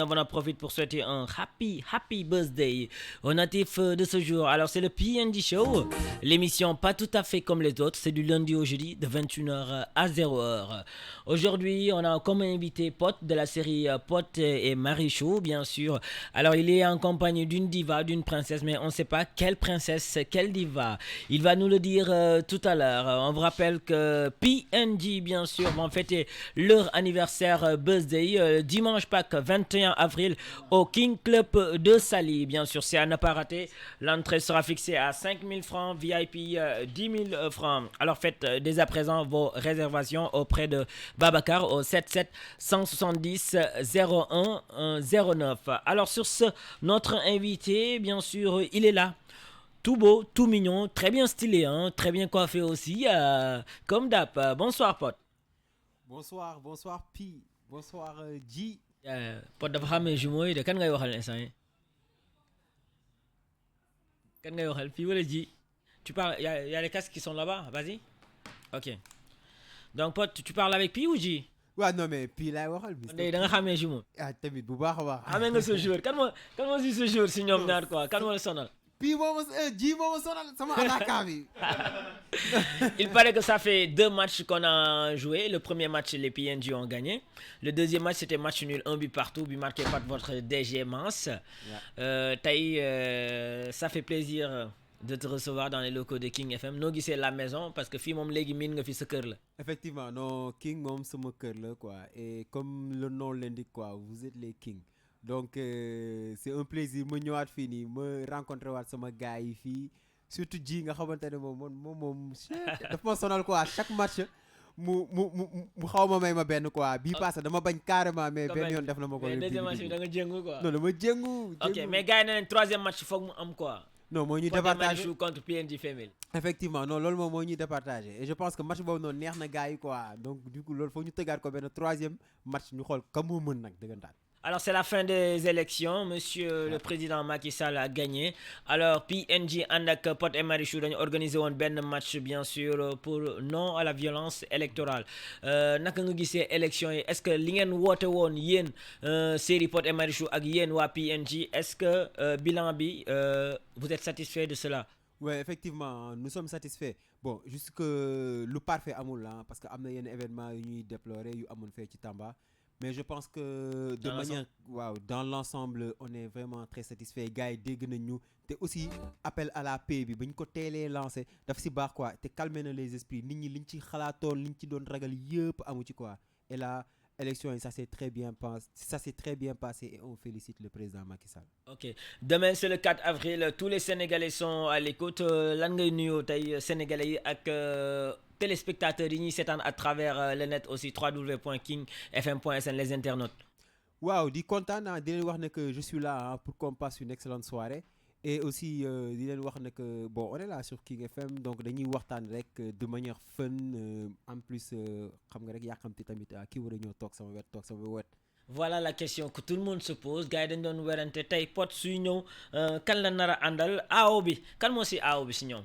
On en profite pour souhaiter un happy birthday au natif de ce jour. Alors c'est le PNG Show, l'émission pas tout à fait comme les autres, c'est du lundi au jeudi de 21h à 0h. Aujourd'hui on a comme invité Pod de la série Pod et Marichou bien sûr. Alors il est en compagnie d'une diva, d'une princesse, mais on ne sait pas quelle princesse, quelle diva. Il va nous le dire tout à l'heure. On vous rappelle que PNG bien sûr vont fêter leur anniversaire birthday dimanche Pâques 21 avril au King Club de Sali. Bien sûr, c'est à ne pas rater. L'entrée sera fixée à 5 000 francs, VIP 10 000 francs. Alors faites dès à présent vos réservations auprès de Babacar au 77 170 01 09. Alors sur ce, notre invité, bien sûr, il est là. Tout beau, tout mignon, très bien stylé, hein, très bien coiffé aussi, comme d'hab. Bonsoir, pote. Bonsoir Pi, bonsoir G. Pod dafa xàmmee jumeau yi de kan ngay waxal instant yi kan ngay waxal fii wala ji tu parles y a les casques qui sont là-bas, vas-y. Ok, donc pote tu parles avec Pi ou ji. waaw non mais Pi laay waxal. Ndey da nga xàmmee jumeau. Tamit bu baax a baax. xamee nga ce jour kan moo si ce jour si ñoom ñaar quoi kan moo la sonal. Pi moom G moom sonal sama attaquant bi. Il paraît que ça fait 2 matchs qu'on a joué. Le premier match, les PNG ont gagné. Le deuxième match, c'était match nul, un but partout, but marqué par votre DG Mans. Taï, ça fait plaisir de te recevoir dans les locaux de King FM. Nous, c'est la maison parce que fi mom légui min nga fi sa kër la. Effectivement, non, King moom sama kër la quoi. Et comme le nom l'indique quoi, vous êtes les Kings. Donc c'est un plaisir ma ñëwaat fii nii ma rencontré waat sama gars yi fii. Surtout ji nga xamante ne moom daf ma sonal quoi chaque match mu xaw ma may ma benn quoi bii passé dama bañ carrément mais benn yoon def na ma ko. Mais deuxième match bi da nga jéngu quoi. non dama jéngu. Ok, mais gars yi ne leen troisième match foog mu am quoi. non moo ñuy Pod et départager Marichou contre PNG Female. effectivement non loolu moom moo ñuy départager et je pense que match boobu noonu neex na gars yi quoi donc du coup loolu foog ñu tëggaat ko benn troisième match ñu xool kam moo mën nag dëggantaan. Alors c'est la fin des élections, monsieur le président Macky Sall a gagné. Alors PNG Andak Pod et Marichou dañu organisé woon benn match bien sûr pour non à la violence électorale. Naka nga gisee élection yi est-ce que li ngeen woote woon yéen série Pod et Marichou ak yéen waa PNG est-ce que bilan bi vous êtes satisfait de cela? Ouais, effectivement, nous sommes satisfaits. Bon, juste que le parfait amul là, parce que am na yenn événement yu ñuy déplorer yu amoon fee ci Tamba. Mais je pense que de manière dans l'ensemble on est vraiment très satisfait gars yi dégg nañ ñu te aussi appel à la paix bi bañ ko teelee lancé daf si baax quoi te calmer na les esprits nit ñi liñ ci xalaatoon liñ ci doon ragal yëpp amu ci quoi et là élection yi ça s'est très bien passé et on félicite le président Macky Sall. Ok, demain c'est le 4 avril, tous les Sénégalais sont à l'écoute. Lan ngay nuyoo tey Sénégalais yi ak téléspectateurs yi ñuy seetaan à travers le net aussi www.kingfm.sn les internautes. waaw di kontaan di leen wax ne que je suis là pour qu'on passe une excellente soirée et aussi di leen wax ne que bon on est là sur King FM donc dañuy waxtaan rek de manière fun en plus xam nga rek yàqamti tamit kii war a ñëw toog sama wet. Voilà la question que tout le monde se pose gars yi dañ doon werante tey Pod suy ñëw kan la nar a àndal aaw bi kan moo si aaw bi si ñoom.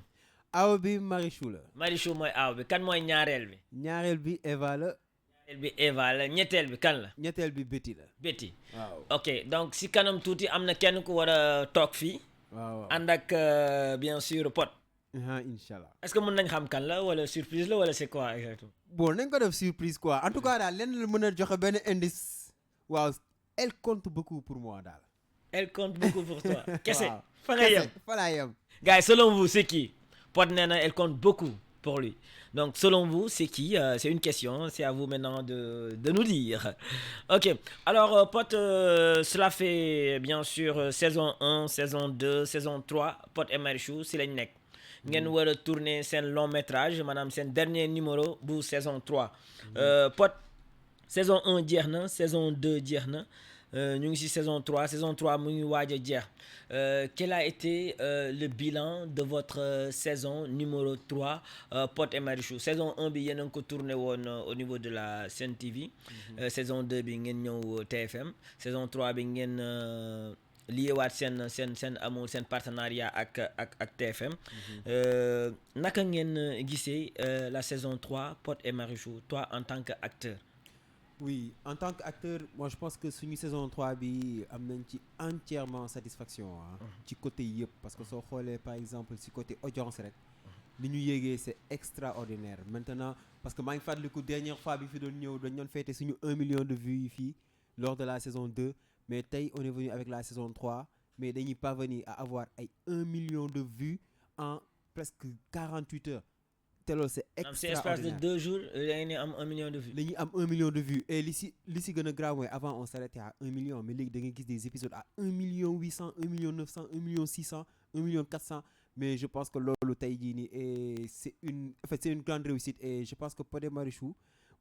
aaw bi Marichou la. Marichou mooy aaw bi kan mooy ñaareel bi. ñaareel bi Eva la. ñaareel bi Eva la ñetteel bi kan la. ñetteel bi Betty la. Betty. waaw ok donc si kanam tuuti am na kenn ku war a toog fii. waaw ànd ak bien sûr Pod. Inch'Allah. est-ce que mën nañ xam kan la wala surprise la wala c'est quoi exactement. bon nañ ko def surprise quoi en tout cas daal lenn la mën a joxe benn indice. waaw elle compte beaucoup pour moi daal. elle compte beaucoup pour toi. kese waaw fa nga yem fa laa yem. gars yi selon vous c'est qui. Pod nee na elle compte beaucoup pour lui donc selon vous c'est qui c'est une question c'est à vous maintenant de nous dire. Ok alors Pod cela fait bien sûr saison 1 saison 2 saison 3 Pod et Marichou si lañ nekk. ngeen war a tourner seen long métrage maanaam seen dernier numéro bu saison 3. Pod saison 1 jeex na saison 2 jeex na ñu ngi ci saison 3 mu ngi waaj a jeex quel a été le bilan de votre saison numéro 3 Pod et Marichou saison 1 bi yéen a ngi ko tourné woon au niveau de la Sen TV. Saison 2 bi ngeen ñëw TFM saison 3 bi ngeen liyewaat seen amour seen partenariat ak TFM. Naka ngeen gisee la saison 3 Pod et Marichou toi en tant que acteur. Oui, en tant qu'acteur, moi je pense que suñu saison 3 bi am nañ ci entièrement satisfaction ah ci côté yëpp parce que soo xoolee par exemple ci côté audience rek li ñu yéegee c'est extraordinaire maintenant parce que maa ngi fàttaliku dernière fois bi fi doon ñëw dañ doon fêter suñu 1 million de vues yi fii lors de la saison 2 mais tey on est venu avec la saison 3 mais dañuy parvenir à avoir ay 1 million de vues en presque 48 heures te loolu c'est C'est espace de extraordinaire 2 jours da ngay am 1 million de vues. dañuy am 1 million de vues et li si gën a grave mooy avant on s'arrêtait à 1 million mais léegi da ngay gis des épisodes à 1 million 800 1 million 900 1 million 600 1 million 400 mais je pense que loolu tey jii nii et c'est une grande réussite et je pense que Pod et Marichou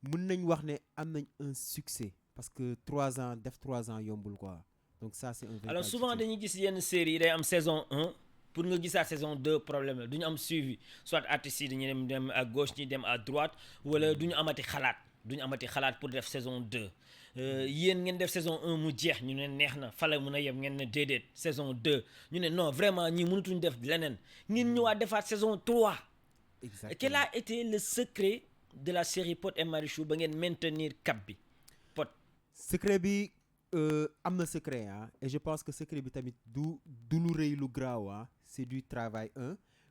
mën nañ wax ne am nañ un succès parce que 3 ans def 3 ans yombul quoi donc ça c'est un véritable Alors souvent succès. dañuy gis yenn série yi day am saison 1 pour nga gisaat saison 2 problème la du ñu am suivi soit artistes yi dañuy dem à gauche ñi dem à droite wala du ñu amati xalaat pour def saison 2 yéen ngeen def saison 1 mu jeex ñu ne neex na fa la mën a yem ngeen ne déedéet saison 2 ñu ne non vraiment ñii mënatuñ def leneen ngeen ñëwaat defaat saison 3. Exactement. Quel a été le secret de la série Pod et Marichou ba ngeen maintenir cap bi Pod. secret bi am na secret ah et je pense que secret bi tamit du lu rëy lu graaw ah c'est du travail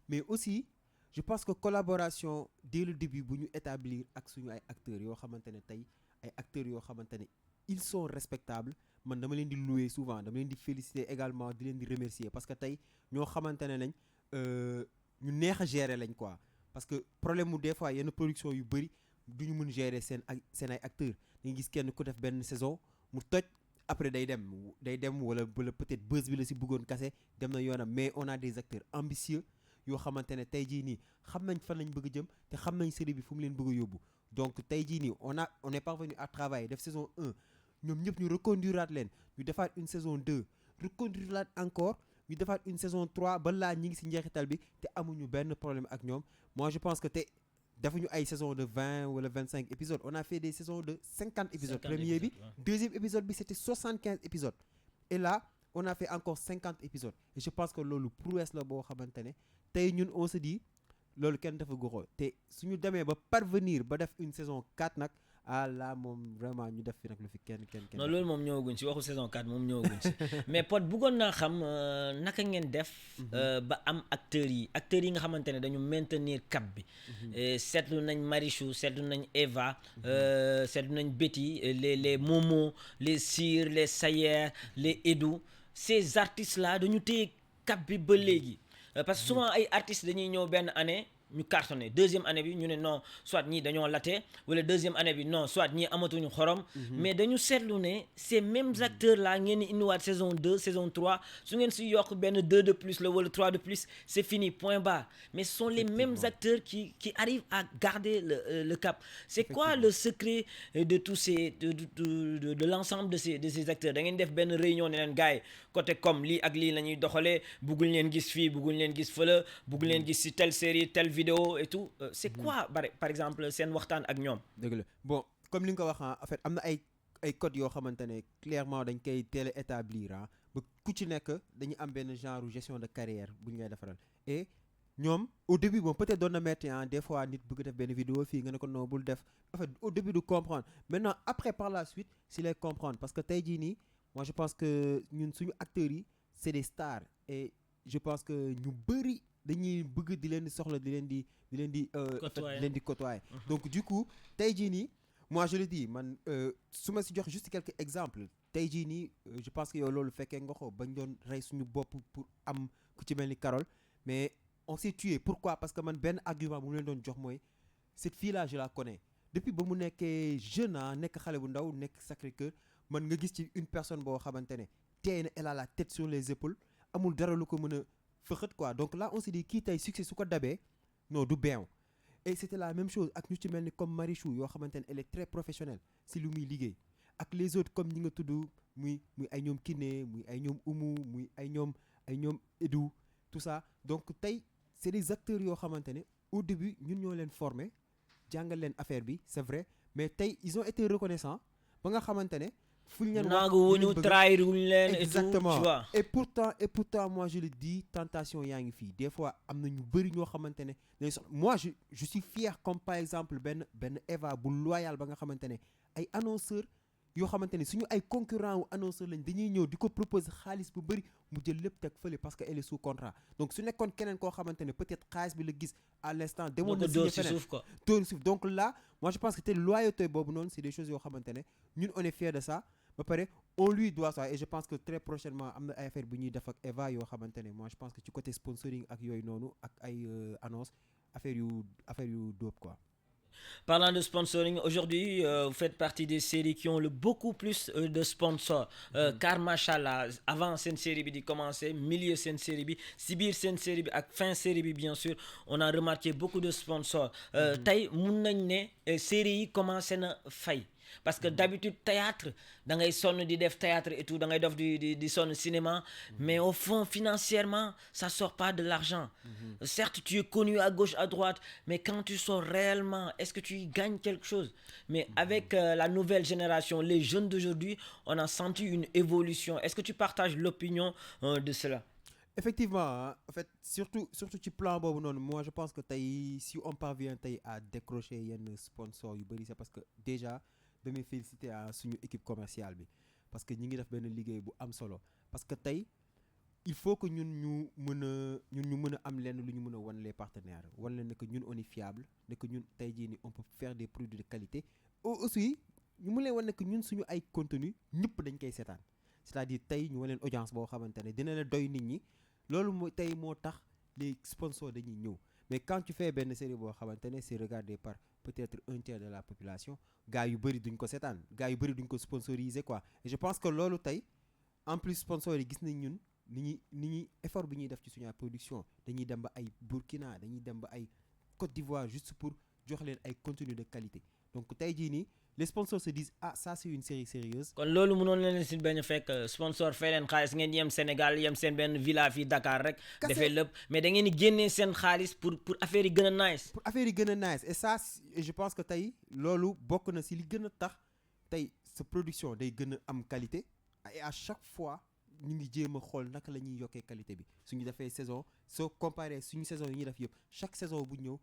mais aussi je pense que collaboration dès le début bu ñu établir ak suñu ay acteurs yoo xamante ne tey ay acteurs yoo xamante ne ils sont respectables man dama leen di louer souvent dama leen di féliciter également di leen di remercier parce que tey ñoo xamante ne lañ ñu neex a gérer lañ quoi parce que problème mu des fois yenn production yu bëri du ñu mën gérer seen ay acteurs dañuy gis kenn ku def benn saison mu toj après day dem wala peut-être buzz bi la si bëggoon kase dem na yoonam mais on a des acteurs ambitieux yoo xamante ne tey jii nii xam nañ fan lañ bëgg a jëm te xam nañ série bi fu mu leen bëgg a yóbbu donc tey jii nii on est parvenu à travailler def saison 1 ñoom ñëpp ñu reconduiraat leen ñu defaat une saison 2 reconduiraat encore ñu defaat une saison 3 ba laa ñi ngi si njeexital bi te amuñu benn problème ak ñoom moi je pense que te defuñu ay saison de 20 wala 25 épisodes on a fait des saisons de 50 épisodes premier bi deuxième épisode bi c'était 75 épisodes et là on a fait encore 50 épisodes et je pense que loolu prouesse la boo xamante ne tey ñun on se dit loolu kenn dafa goxoo te suñu demee ba parvenir ba def une saison 4 nag là moom vraiment ñu def fi nag lu fi kenn non loolu moom ñëwaguñ si waxu saison 4 moom ñëwaguñ si mais Pod bëggoon naa xam naka ngeen def ba am acteurs yi nga xamante ne dañu maintenir cap bi seetlu nañ Marichou seetlu nañ Eva seetlu nañ Betty les Momo les Sir les Sayer les Edou ces artistes là dañu téye cap bi ba léegi parce que souvent ay artistes dañuy ñëw benn année ñu cartonné deuxième année bi ñu ne non soit ñii dañoo late wala deuxième année bi non soit ñii amatuñu xorom mais dañu seetlu ne ces mêmes acteurs là ngeen di indiwaat saison 2 saison 3 su ngeen si yokk benn 2 de plus la wala 3 de plus c'est fini point barre mais ce sont les mêmes acteurs qui arrivent à garder le cap c'est quoi le secret de tous ces de l'ensemble de ces acteurs da ngeen def benn réunion ne leen gars yi côté comme lii ak lii la ñuy doxalee bugguñ leen gis fii bugguñ leen gis fële bugguñ leen gis si telle série telle vidéo et tout c'est quoi par exemple seen waxtaan ak ñoom. dëgg la bon comme li nga ko wax en fait am na ay codes yoo xamante ne clairement dañ koy teel a établir ba ku ci nekk dañuy am benn genre gestion de carrière bu ñu ngay defaral et ñoom au début bon peut-être doon na metti des fois nit bëgg def benn vidéo fii nga ne ko non bul def en fait au début du comprendre maintenant après par la suite si lay comprendre parce que tey jii nii moi je pense que ñun suñu acteurs yi c'est des stars et je pense que ñu bëri dañuy bëgg di leen di soxla di leen di côtoyer donc du coup tey jii nii moi je le dis man su ma si jox juste quelques exemples tey jii nii je pense que yow loolu fekkee nga ko bañ doon rey suñu bopp pour am ku ci mel ni Carole mais on s'est tué pourquoi parce que man benn argument bu mu leen doon jox mooy cette fille là je la connais depuis ba mu nekkee jeune nekk xale bu ndaw nekk Sacré-Cœur man nga gis ci une personne boo xamante ne tey na elle a la tête sur les épaules amul dara lu ko mën a fëxët quoi donc là on s'est dit kii tey succès su ko dabee non du beew et c'était la même chose ak ñu ci mel ni comme Marichou yoo xamante ne elle est très professionnelle si lu muy liggéey ak les autres comme ñi nga tudd muy ay ñoom Kiné muy ay ñoom Oumou muy ay ñoom Edou tout ça donc tey c'est des acteurs yoo xamante ne au début ñun ñoo leen formé jàngal leen affaire bi c'est vrai mais tey ils ont été reconnaissants ba nga xamante ne fuñ leen wax wuñu trahir wuñu leen exactement et tout, tu vois. et pourtant moi je le dis tentation yaa ngi fii des fois am na ñu bëri ñoo xamante ne moi je suis fier comme par exemple benn Eva bu loyal ba nga xamante ne ay annonceurs yoo xamante ne suñu ay concurrents wu annonceurs lañ dañuy ñëw di ko proposer xaalis bu bëri mu jël lépp teg fële parce que elle est sous contrat donc su nekkoon keneen koo xamante ne peut-être xaalis bi la gis à l'instant demoon na signé feneen dóor suuf donc là moi je pense que te loyauté boobu noonu c'est des choses yoo xamante ne ñun on est fiers de ça ba pare on lui doit ça et je pense que très prochainement am na ay affaire bu ñuy def ak Eva yoo xamante ne moi je pense que ci côté sponsoring ak yooyu noonu ak ay annonce affaire yu dope quoi. Parlant de sponsoring, aujourd'hui, vous faites partie des séries qui ont le beaucoup plus de sponsors. Car machallah, avant cette série bi di commencer, milieu cette série bi, si biir cette série bi ak fin série bi bien sûr, on a remarqué beaucoup de sponsors. Tey mun nañ ne série yi commencé na fay. Parce que d'habitude théâtre da ngay sonn di def théâtre et tout da ngay def di sonn cinéma mais au fond financièrement ça sort pas de l'argent. Certes tu es connu à gauche à droite mais quand tu sors réellement est-ce que tu y gagnes quelque chose? Mais avec la nouvelle génération, les jeunes d'aujourd'hui, on a senti une évolution. Est-ce que tu partages l'opinion de cela? Effectivement, en fait, surtout ci plan boobu noonu moi je pense que tey si on parvient tey à décrocher yenn sponsors yu bëri c'est parce que déjà damay féliciter à suñu équipe commerciale bi parce que ñi ngi def benn liggéey bu am solo parce que tey il faut que ñun ñu mën a am lenn lu ñu mën a wan les partenaires wan leen ne que ñun on est fiable ne que ñun tey jii ni on peut faire des produits de qualité aussi ñu mën leen wan ne que ñun suñu ay contenu ñëpp dañ koy seetaan c'est-à-dire tey ñu wan leen audience boo xamante ne dina leen doy nit ñi loolu mooy tey moo tax les sponsors dañuy ñëw mais quand tu fais benn série boo xamante ne c'est regardé par peut-être un tiers de la population gars yu bëri duñ ko seetaan gars yu bëri duñ ko sponsoriser quoi et je pense que loolu tey en plus sponsors yi gis nañ ñun ni ñuy effort bi ñuy def ci suñu production dañuy dem ba ay Burkina dañuy dem ba ay Côte d'Ivoire juste pour jox leen ay contenu de qualité donc tey jii nii les sponsors se disent ah ça c'est une série sérieuse. kon loolu mënoon leen si bañ a fekk sponsor fay leen xaalis ngeen yem Sénégal yem seen benn villa fii Dakar rek. defee lépp mais da ngeen di génnee seen xaalis pour affaire yi gën a nice. pour affaire yi gën a nice et ça je pense que tey loolu bokk na si li gën a tax tey sa production day gën a am qualité et à chaque fois ñu ngi jéem a xool naka la ñuy yokkee qualité bi suñu defee saison soo comparé suñu saison yi ñuy def yëpp chaque saison bu ñëw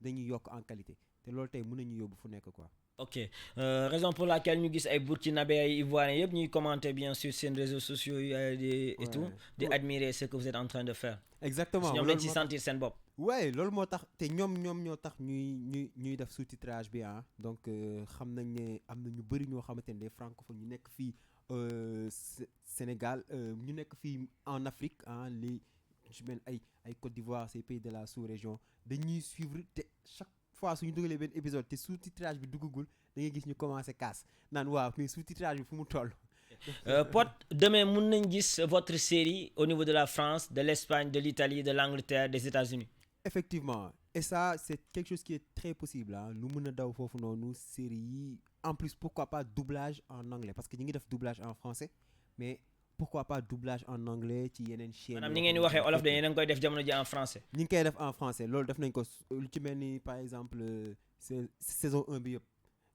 dañuy yokk en qualité te loolu tey mën nañu yóbbu fu nekk quoi. Ok raison pour laquelle ñu gis ay Burkinabé ay Ivoiriens yëpp ñuy commenter bien sûr seen réseaux sociaux et tout di admirer ce que vous êtes en train de faire. exactement ñoom lañ ci sentir seen bopp. ouais loolu moo tax te ñoom ñoo tax ñuy def sous-titrage bi donc xam nañ ne am na ñu bëri ñoo xamante ne des francophones ñu nekk fii Sénégal ñu nekk fii en Afrique li su mel ay Côte d'Ivoire ces pays de la sous-région dañuy suivre te chaque fois suñu dugalee benn épisode te sous-titrage bi duggagul da ngay gis ñu commencé casse naan waaw mais sous-titrage bi fu mu toll. Pod demain mun nañ gis votre série au niveau de la France, de l'Espagne, de l'Italie, de l'Angleterre, des États-Unis. Effectivement et ça c'est quelque chose qui est très possible lu mën a daw foofu noonu série yi en plus pourquoi pas doublage en anglais parce que ñu ngi def doublage en français mais pourquoi pas doublage en anglais ci yeneen chaîne. maanaam ni ngeen di waxee olof de yéen a ngi koy def jamono ji en français. ñu ngi koy def en français loolu def nañ ko lu ci mel ni par exemple saison 1 bi yëpp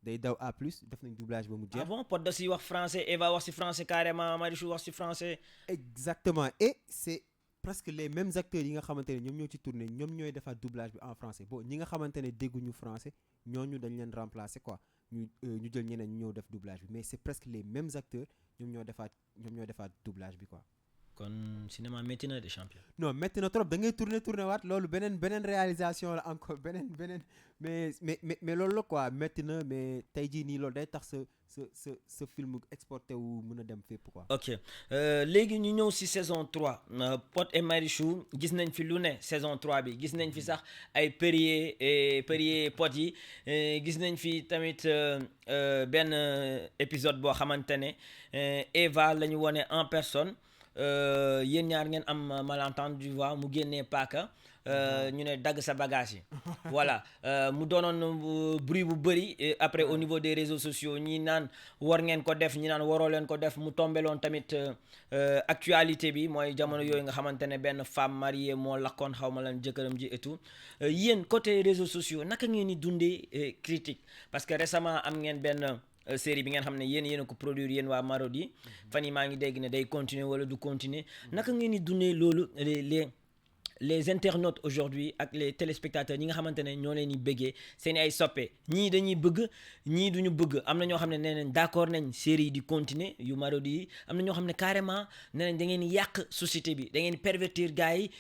day daw à plus def nañ doublage ba mu jeex. Ah bon Pod da si wax français Eva wax si français carrément Marichou wax si français. exactement et c'est presque les mêmes acteurs yi nga xamante ne ñoom ñoo ci tourné ñoom ñooy defaat doublage bi en français bon ñi nga xamante ne dégguñu français ñooñu dañ leen remplacer quoi ñu jël ñeneen ñu ñëw def doublage bi mais c'est presque les mêmes acteurs ñoom ñoo defaat doublage bi quoi. kon cinéma métti na de champion. non métti na trop da ngay tourner waat loolu beneen réalisation la encore beneen mais loolu la quoi métti na mais tey jii nii loolu day tax sa film exporté wu mën a dem fépp quoi. ok léegi ñu ñëw si saison 3 Pod et Marichou gis nañ fi lu ne saison 3 bi gis nañ fi sax ay Perrier Pod yi gis nañ fi tamit benn épisode boo xamante ne Eva la ñu wone en personne. Yéen ñaar ngeen am malentendu mu génnee paaka ñu ne dagg sa bagage yi voilà mu doonoon bruit bu bëri après au niveau des réseaux sociaux ñi naan war ngeen ko def ñi naan waroo leen ko def mu tombeloon tamit actualité bi mooy jamono yooyu nga xamante ne benn femme mariée moo lakkoon xaw ma lan jëkkëram ji et tout yéen côté réseaux sociaux naka ngeen di dundee critique parce que récemment am ngeen benn série bi ngeen xam ne yéen a ko produire yéen waa Marodi fan yi maa ngi dégg ne day continuer wala du continuer naka ngeen di dundee loolu les internautes aujourd'hui ak les téléspectateurs ñi nga xamante ne ñoo leen di bëggee seen ay soppe ñii dañuy bëgg ñii duñu bëgg am na ñoo xam ne nee nañ d'accord nañ série yi di continuer yu Marodi yi am na ñoo xam ne carrément nee nañ da ngeen yàq société bi da ngeen pervertir gars yi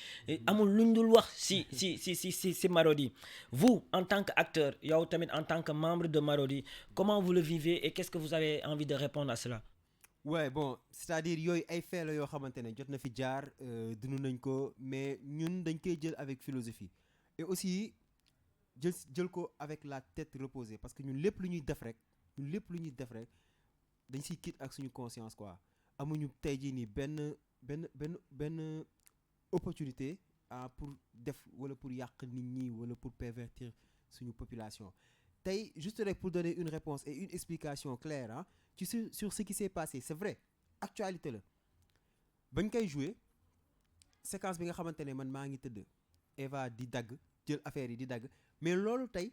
amul luñ dul wax si Marodi. Vous en tant qu'acteur yow tamit en tant que membre de Marodi comment vous le vivez et qu'est-ce que vous avez envie de répondre à cela? Ouais, bon, c'est-à-dire yooyu ay fait la yoo xamante ne jot na fi jaar dund nañ ko mais ñun dañ koy jël avec philosophie et aussi jël ko avec la tête reposée parce que ñun lépp lu ñuy def rek dañ siy quitte ak suñu conscience quoi amuñu tey jii nii benn opportunité pour def wala pour yàq nit ñi wala pour pervertir suñu population tey juste rek pour donner une réponse et une explication claire ah sur ce qui s'est passé c'est vrai actualité la bañ koy jouer séquence bi nga xamante ne man maa ngi tëdd Eva di dagg jël affaire yi di dagg mais loolu tey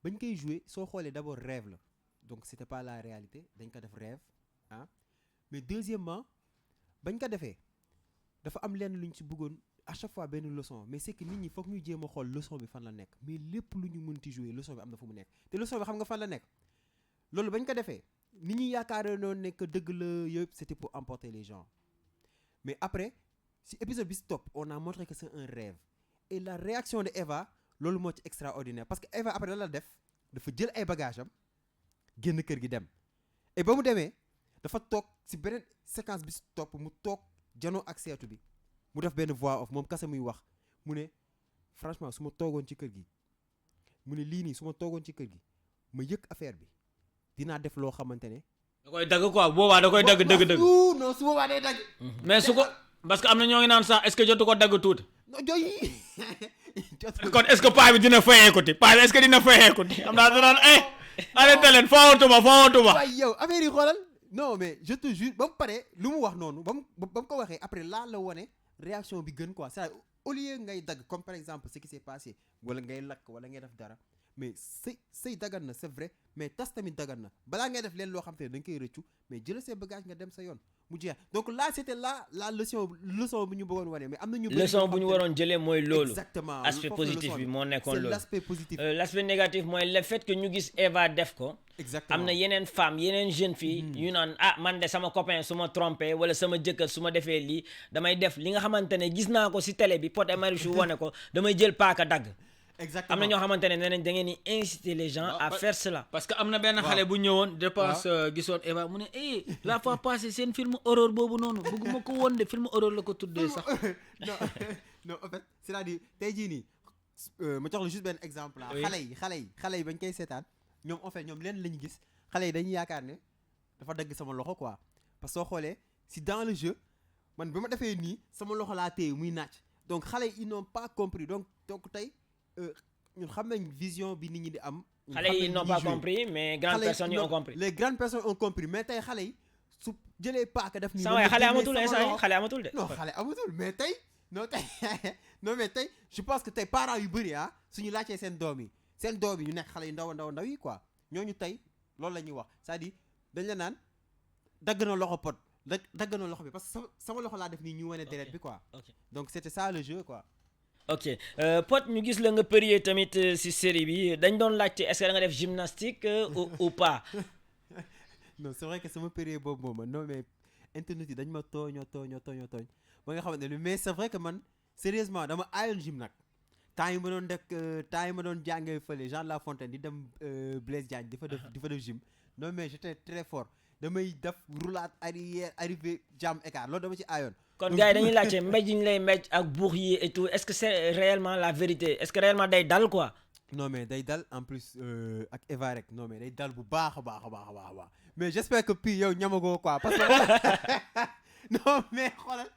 bañ koy jouer soo xoolee d'abord rêve la donc c'était pas la réalité dañ ko def rêve ah mais deuxièmement bañ ko defee dafa am lenn lu ñu ci bëggoon à chaque fois benn leçon mais c'est que nit ñi foog ñu jéem a xool leçon bi fan la nekk mais lépp lu ñu mënti jouer leçon bi am na fu mu nekk te leçon bi xam nga fan la nekk loolu bañ ko defee nit ñi yaakaar noonu nekk dëgg la yëpp c'était pour emporter les gens mais après si épisode bi stop on a montré que c'est un rêve et la réaction de Eva loolu moo ci extraordinaire parce que Eva après la def dafa jël ay bagages am génn kër gi dem et ba mu demee dafa toog si beneen séquence bi stop mu toog janoo ak seetu bi mu def benn voix off moom kase muy wax mu ne franchement su ma toogoon ci kër gi mu ne lii nii su ma toogoon ci kër gi ma yëg affaire bi dinaa def loo xamante ne. da koy dagg quoi boobaa da koy dagg dëgg. non su boobaa day dagg. mais su ko parce que am na ñoo ngi naan sax est-ce que jotu ko dagg tuuti. non jooy. kon est-ce que paa bi dina fayee ko ti paa bi est-ce que dina fayee ko ti am naa danaan arrêté leen fawatuma. waaye yow affaire yi xoolal non mais je te jure ba mu paree lu mu wax noonu ba mu ko waxee après là la wone réaction bi gën quoi c'est-à-dire au lieu ngay dagg comme par exemple ce qui s'est passé wala ngay lakk wala ngay def dara mais sëy dagan na c'est vrai mais tas tamit dagan na balaa ngay def leen loo xam te ne da nga koy rëccu mais jël ses bagages nga dem sa yoon mu jeex donc là c'était la leçon bu ñu bëggoon wane mais am na ñu leçon bu ñu waroon jëlee mooy loolu exactement aspect positif bi moo nekkoon loolu c'est l'aspect positif l'aspect négatif mooy le fait que ñu gis Eva def ko exactement am na yeneen femme yeneen jeune fille yu naan man de sama copain su ma trompé wala sama jëkkër su ma defee lii damay def li nga xamante ne gis naa ko si télé bi Pod et Marichou wane ko damay jël paaka dagg. exactement am na ñoo xamante ne nee nañ da ngeen di inciter les gens à faire cela. parce que am na benn xale bu ñëwoon je pense gisoon Eva mu ne la fois passée seen film horreur boobu noonu bëgguma ko woon de film horreur la ko tuddee sax. non en fait c'est-à-dire tey jii nii ma jox la juste benn exemple ah. xale yi bañ koy seetaan ñoom en fait ñoom leen la ñu gis xale yi dañuy yaakaar ne dafa dagg sama loxo quoi parce que soo xoolee si dans le jeu man bi ma defee nii sama loxo laa téye muy naaj donc xale yi ils n'ont pas compris donc tey. ñun xam nañ vision bi nit ñi di am. xale yi n'ont pas compris mais grandes personnes yi ont compris. les grandes personnes ont compris mais tey xale yi su jëlee paaka def. nii saa waay xale amatul xale amatul de. non xale amatul mais tey non mais tey je pense que tey parents yu bëri suñu laajtee seen doom yi ñu nekk xale yu ndaw yi quoi ñooñu tey loolu la ñuy wax c'est-à-dire dañ la naan dagg na loxo Pod dagg na loxo bi parce que sama loxo laa def nii ñu wane deret bi quoi. donc c'était ça le jeu quoi. ok Pod ñu gis la nga périer tamit ci série bi dañ doon laajte est-ce que da nga def gymnastique ou pas. non c'est vrai que sama périer boobu moom non mais internet yi dañ ma tooñ ba nga xamante ne mais c'est vrai que man sérieusement dama aayoon gym nag temps yi ma doon jàngee fële Jean La Fontaine di dem Blaise Diagne di fa def gym non mais j'étais très fort damay def roulade arrière arrivé jam écart loolu dama ci aayoon. kon gars yi dañuy laajte mbéj yi ñu lay mbéj ak buux yi et tout est-ce que c'est réellement la vérité est-ce que réellement day dal quoi. non mais day dal en plus ak Eva rek non mais day dal bu baax a baax mais j'espère que puis yow ñamagoo quoi parce que non mais xoolal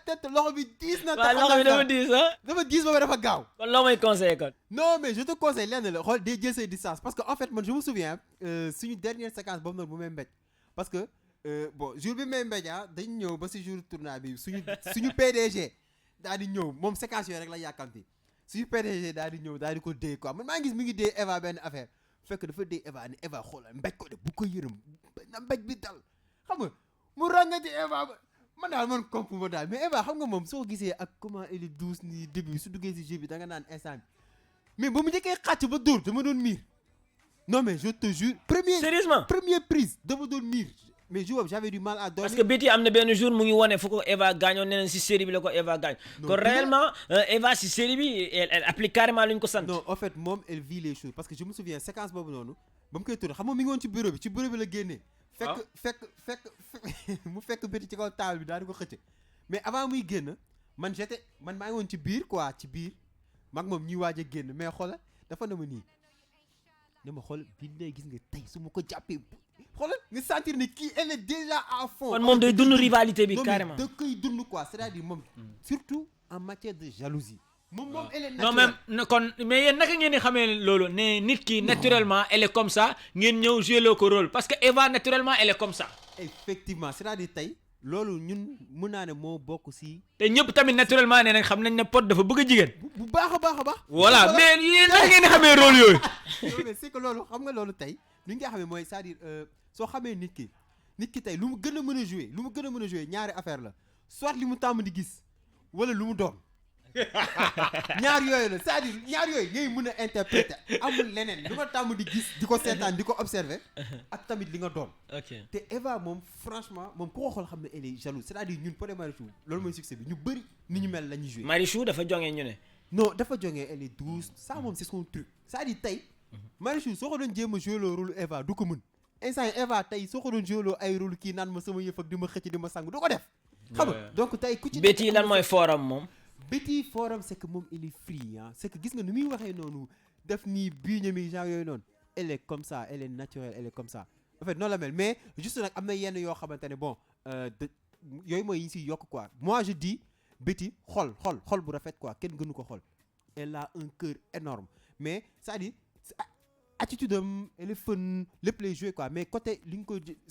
peut-être loxo bi diis na. waaw loxo bi dafa diis dafa diis ba dafa gaaw. kon loo may conseiller kon. non mais je te conseille lenn la xool day jël say distance parce que en fait man je me souviens suñu dernière séquence boobu noonu bu may mbéj parce que. bon jour bi may mbéja dañ ñëw ba si jour tournage bi suñu PDG daal di ñëw moom séquence yooyu rek la yàkkamti suñu PDG daal di ñëw daal di ko dee quoi man maa ngi gis mi ngi dee Eva benn affaire fekk dafa dee Eva ni Eva xoolal mbéj ko de bu ko yërëm na mbéj bi dal xam nga mu ràngati Eva ba man daal man comprendre daal mais Eva xam nga moom soo gisee ak comment elle est douce ni début su duggee si jeu bi da nga naan instant bi mais ba mu njëkkee xàcc ba dóor dama doon miir non mais je te jure Sérieusement première prise dama doon miir mais jour j'avais du mal à dormir. parce que Betty am na benn jour mu ngi wone fu ko Eva gaañoo nee na si série bi la ko Eva gaañ. kon réellement Eva si série bi elle applique carrément lu ñu ko sant. non en fait moom elle vit les choses parce que je me souviens séquence boobu noonu ba mu koy tourné xam nga mi ngi woon ci bureau bi la génnee. fekk mu fekk Betty ci kaw table bi daal di ko xëcc. mais avant muy génn man maa ngi woon ci biir mag moom ñuy waaj a génn mais xoolal dafa ne ma nii ne ma xool bii lay gis nga tey su ma ko jàppee xoolal nga sentir ne kii elle est déjà à fond. kon moom day dund rivalité bi carrément. da koy dund quoi c'est-à-dire moom surtout en matière de jalousie. moom elle est naturelle. non même kon mais yéen naka ngeen di xamee loolu ne nit ki naturellement elle est comme ça ngeen ñëw jouer le ko rôle parce que Eva naturellement elle est comme ça. effectivement c'est-à-dire tey loolu ñun mën naa ne moo bokk si. te ñëpp tamit naturellement nee nañ xam nañ ne Pod dafa bëgg a jigéen. bu baax a baax. voilà mais yéen naka ngeen di xamee rôle yooyu. non mais c'est que loolu xam nga loolu tey li nga xamee mooy c'est-à-dire soo xamee nit ki tey lu mu gën a mën a jouer ñaari affaire la soit li mu tàmm di gis wala lu mu doon. ñaar yooyu la c'est-à-dire ñaar yooyu ngay mën a interpréter amul leneen li nga tàmm di gis di ko seetaan di ko observer ak tamit li nga doon. ok te Eva moom franchement moom ku ko xool xam ne elle est jalouse c'est-à-dire ñun Pod et Marichou loolu mooy succès bi ñu bëri ni ñu mel la ñuy jouer. Marichou dafa jonge ñu ne. non dafa jonge elle est douce ça moom c'est son truc c'est-à-dire tey Marichou soo ko doon jéem a jouer le rôle Eva du ko mën instant yi Eva tey soo ko doon jouer loo ay rôle kii naan ma sama yëf ak di ma xëcc di ma sang du ko def. xam nga donc tey ku ci. Betty lan mooy forum moom. Betty forum c'est que moom il est free c'est que gis nga nu muy waxee noonu def nii bii ñami genre yooyu noonu elle est comme ça elle est naturelle elle est comme ça en fait noonu la mel mais juste nag am na yenn yoo xamante ne bon yooyu mooy yi si yokk quoi moi je dis Betty xol bu rafet quoi kenn gënu ko xol elle a un cœur énorme mais c'est-à-dire attitude am elle est fun lépp lay jouer quoi mais côté li nga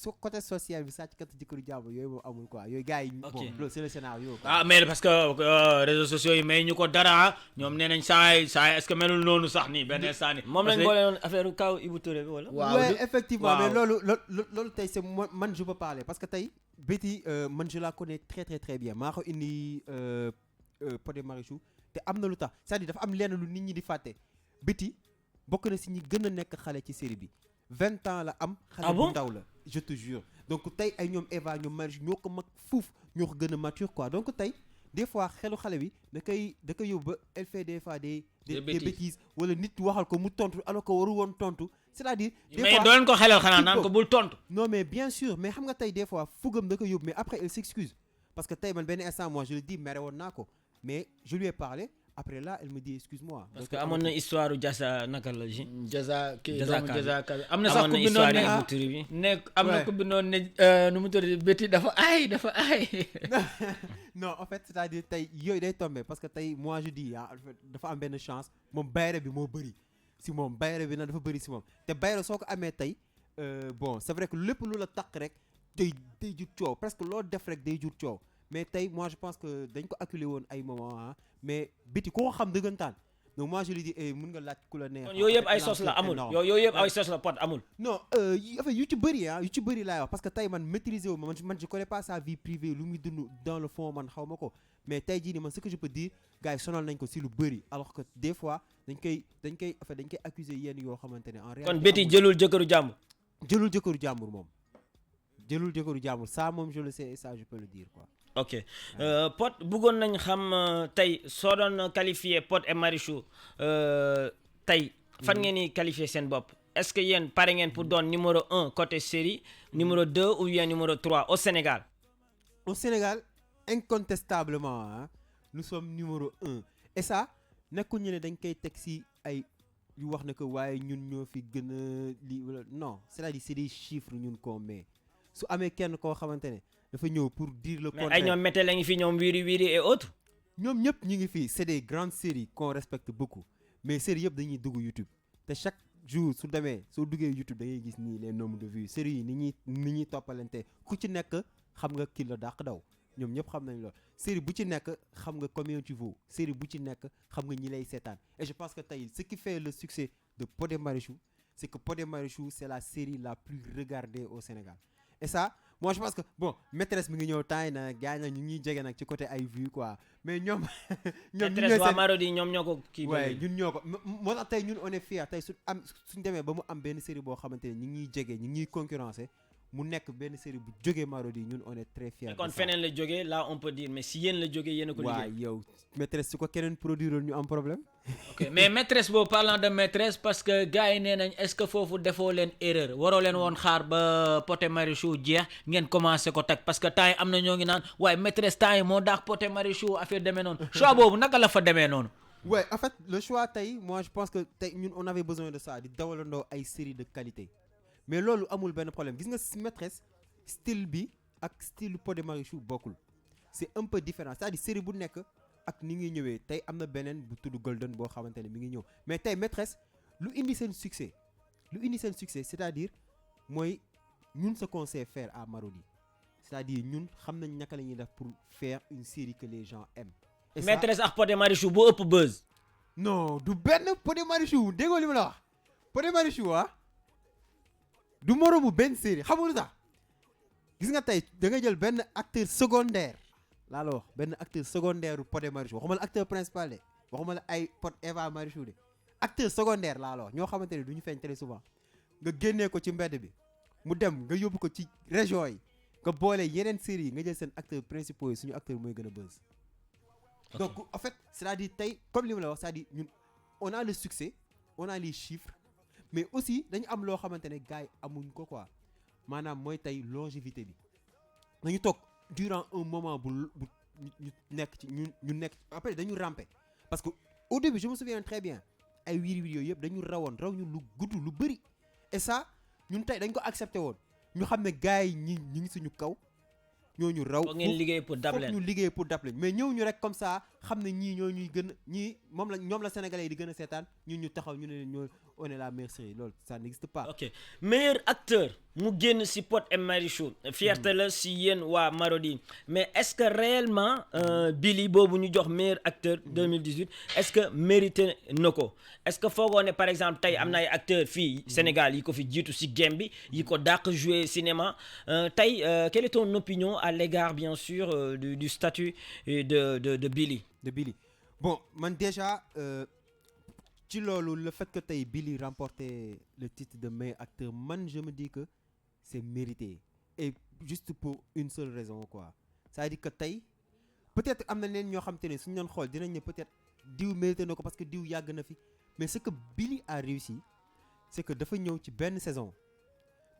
ko côté social bi sàcc kat jëkkëru jàmbur yooyu moom amul quoi yooyu gars yi. bon loolu c'est le scénario quoi. ah mais parce que réseaux sociaux yi may ñu ko dara ñoom nee nañ saa est-ce que melul noonu sax nii benn instant nii. moom lañ boole woon affaire kaw Ibou Touré bi wala. waaw effectivement mais loolu tey c'est man je peux parler parce que tey Betty man je la connais très très très bien maa ko indi Pod et Marichou te am na lu tax c'est-à-dire dafa am lenn lu nit ñi di fàtte Betty. bokk na si ñi gën a nekk xale ci série bi 20 ans la am. xale bu ndaw la je te jure. donc tey ay ñoom Eva ñoom Marichou ñoo ko mag fuuf ñoo ko gën a mature quoi donc tey des fois xelu xale bi da koy yóbbu ba elle fait des fois des bêtises wala nit waxal ko mu tontu alors que waru woon tontu c'est-à-dire. des mais fois doo leen ko xelal xanaa naan ko bul tontu. non mais bien sûr mais xam nga tey des fois fugam da koy yóbbu mais après elle s'excuse parce que tey man benn instant moi je le dis mere woon naa ko mais je lui ai parlé. après là elle me dit excuse-moi. parce que amoon na histoire Jasa naka la ji. Jasa kii Jasa Ka am na sax ku bindoon ne am na ku bindoon ne nu mu tudd Betty dafa aay. non en fait c'est-à-dire tey yooyu day tombé parce que tey moi je dis dafa am benn chance moom bayre bi moo bëri si moom bayre bi nag dafa bëri si moom te bayre soo ko amee tey bon c'est vrai que lépp lu la taq rek day jur coow presque loo def rek day jur coow mais tey moi je pense que dañ ko acculé woon ay moment mais Betty koo xam dëggantaan donc moi je lui dis mën nga laaj ku la neex. kon yooyu yëpp ay sos la amul yooyu yëpp ay sos la Pod amul. non yu ci bëri laay wax parce que tey man maîtriser wu man je connais pas sa vie privée lu muy dund dans le fond man xaw ma ko mais tey jii nii man ce que je peux dire gars yi sonal nañ ko si lu bëri alors que des fois dañ koy accuser yenn yoo xamante ne en réalité. kon Betty jëlul jëkkëru jàmbur. jëlul jëkkëru jàmbur ça moom je le sais et ça je peux le dire quoi. ok Pod bëggoon nañ xam tey soo doon qualifier Pod et Marichou tey fan ngeen di qualifier seen bopp est-ce que yéen pare ngeen pour doon numéro 1 côté série numéro 2 ou bien numéro 3 au Sénégal. au Sénégal incontestablement nous sommes numéro 1 et ça nekkuñu ne dañ koy teg si ay yu wax ne que waaye ñun ñoo fi gën a lii wala non c'est-à-dire c'est des chiffres ñun ko mais su amee kenn koo xamante ne dafa ñëw pour dire le contraire. mais ay ñoom météo la ngi fi ñoom Wiri Wiri et autres. ñoom ñëpp ñu ngi fii c'est des grandes séries qu'on respecte beaucoup mais séries yëpp dañuy dugg YouTube te chaque jour su demee soo duggee YouTube da ngay gis nii les nombres de vues séries yi ni ñuy toppalante ku ci nekk xam nga kii la dàq daw ñoom ñëpp xam nañ loolu série bu ci nekk xam nga combien tu vaux série bu ci nekk xam nga ñi lay seetaan et je pense que tey ce qui fait le succès de Pod et Marichou c'est que Pod et Marichou c'est la série la plus regardée au Sénégal et ça moi je pense que bon maîtresse mi ngi ñëw temps yi nag gars yi nag ñu ngi jege nag ci côté ay vues quoi mais ñoom. maîtresse waa Marodi ñoom ñoo ko kii. waaye ñun ñoo ko moo tax tey ñun on est fier tey suñ demee ba mu am benn série boo xamante ne ñu ngi ñuy jege ñu ngi ñuy concurrencer mu nekk benn série bu jógee Marodi ñun on est très fier. kon feneen la jógee là on peut dire mais si yéen la jógee yéen a ko liggéey. waaw yow maîtresse su ko keneen produire ñu am problème. ok mais maîtresse boobu parlant de maîtresse parce que gars yi nee nañ est-ce que foofu defoo leen erreur waroo leen woon xaar ba Pod et Marichou jeex ngeen commencé ko teg parce que temps yi am na ñoo ngi naan waaye maîtresse temps yi moo daax Pod et Marichou affaire demee noonu choix boobu naka la fa demee noonu. ouais en fait le choix tey moi je pense que tey ñun on avait besoin de ça di dawalandoo ay série de qualité mais loolu amul benn problème gis nga maîtresse style bi ak style Pod et Marichou bokkul c'est un peu différent c'est-à-dire série bu nekk ak ni ngi ñëwee tey am na beneen bu tudd Golden boo xamante ne mi ngi ñëw mais tey maîtresse lu indi seen succès c'est-à-dire mooy ñun ce qu'on sait faire à Marodi c'est-à-dire ñun xam nañ naka la ñuy def pour faire une série que les gens aiment. et maîtresse ak Pod et Marichou bu ëpp buzz. non du benn Pod et Marichou déggoo li ma la wax Pod et Marichou du moromu benn série xam nga lu tax gis nga tey da nga jël benn acteur secondaire laa la wax benn acteur secondaire u Pod et Marichou waxuma la acteur principal de waxuma la ay Pod Eva Marichou de acteur secondaire laa la wax ñoo xamante ne du ñu feeñ très souvent nga génnee ko ci mbedd bi mu dem nga yóbbu ko ci région yi nga boole yeneen séries yi nga jël seen acteurs principaux yi suñu acteur mooy gën a buzz. donc en fait c'est-à-dire tey comme li ma la wax c'est-à-dire ñun on a le succès on a les chiffres mais aussi dañu am loo xamante ne gars yi amuñ ko quoi maanaam mooy tey longévité bi dañu toog durant un moment bu ñu nekk ci ñu nekk après dañu ramper parce que au début je me souviens très bien ay wiiri wiiri yooyu yëpp dañu raw ñu lu gudd lu bëri et ça ñun tey dañ ko accepté woon ñu xam ne gars yi ñi ngi suñu kaw ñooñu raw foog ngeen liggéey pour dab leen ñu liggéey pour dab leen mais ñëw ñu rek comme ça xam ne ñii ñoo ñuy gën ñii ñoom la sénégalais yi di gën a seetaan ñun ñu taxaw ñu ne ñoo on est la meilleure série loolu ça n'existe pas. ok meilleur acteur mu génn si Pod et Marichou fierté la si yéen waa Marodi mais est-ce que réellement Billy boobu ñu jox meilleur acteur 2018 est-ce que mérité na ko est-ce que foogoo ne par exemple tey am na ay acteurs fii Sénégal yi ko fi jiitu si game bi yi ko dàq jouer cinéma tey quelle est ton opinion à l'égard bien sûr du statut de Billy. de Billy bon man déjà ci loolu le fait que tey Billy remporté le titre de meilleur acteur man je me dis que c'est mérité et juste pour une seule raison quoi c'est-à-dire que tey peut-être am na leen ñoo xam te ne suñu doon xool dinañ ne peut-être diw mérité na ko parce que diw yàgg na fi mais ce que Billy a réussi c'est que dafa ñëw ci benn saison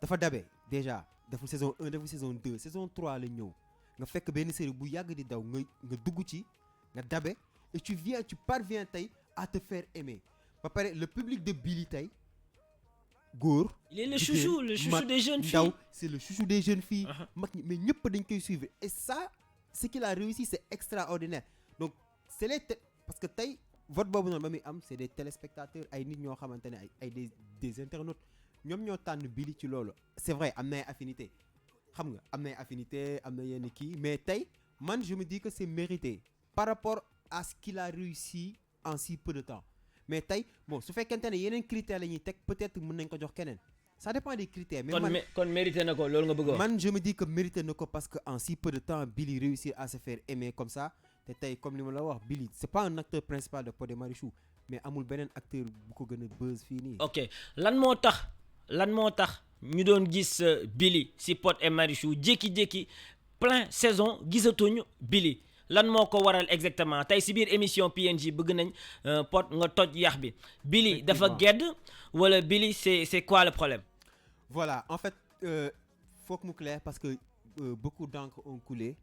dafa dabe déjà deful saison 1 deful saison 2 saison 3 la ñëw nga fekk benn série bu yàgg di daw nga dugg ci nga dabe et tu parviens tey à te faire aimer ba pare le public de Billy tey góor. il est le chouchou des jeunes filles ndaw c'est le chouchou des jeunes filles. mag ñi mais ñëpp dañ koy suivre et ça ce qu'il a réussi c'est extraordinaire donc c'est parce que tey vote boobu noonu ba muy am c'est des téléspectateurs ay nit ñoo xamante ne ay des internautes ñoom ñoo tànn Billy ci loolu c'est vrai am na ay affinité xam nga am na ay affinité am na yenn kii mais tey man je me dis que c'est mérité par rapport à ce qu'il a réussi en si peu de temps mais tey bon su fekkente ne yeneen critères la ñuy teg peut-être mën nañ ko jox keneen ça dépend des critères. mais kon mérité na ko loolu nga bëgg a wax. man je me dis que mérité na ko parce que en si peu de temps Billy réussit à se faire aimer comme ça te tey comme li ma la wax Billy c'est pas un acteur principal de Pod et Marichou mais amul beneen acteur bu ko gën a buzz fii nii. ok lan moo tax ñu doon gis Billy si Pod et Marichou jékki-jékki plein saison gisatuñu Billy lan moo ko waral exactement tey si biir émission PNJ bëgg nañ Pod nga toj yax bi Billy dafa gedd wala Billy c'est quoi le problème. voilà en fait faut que mu clair parce que beaucoup d'encre ont coulé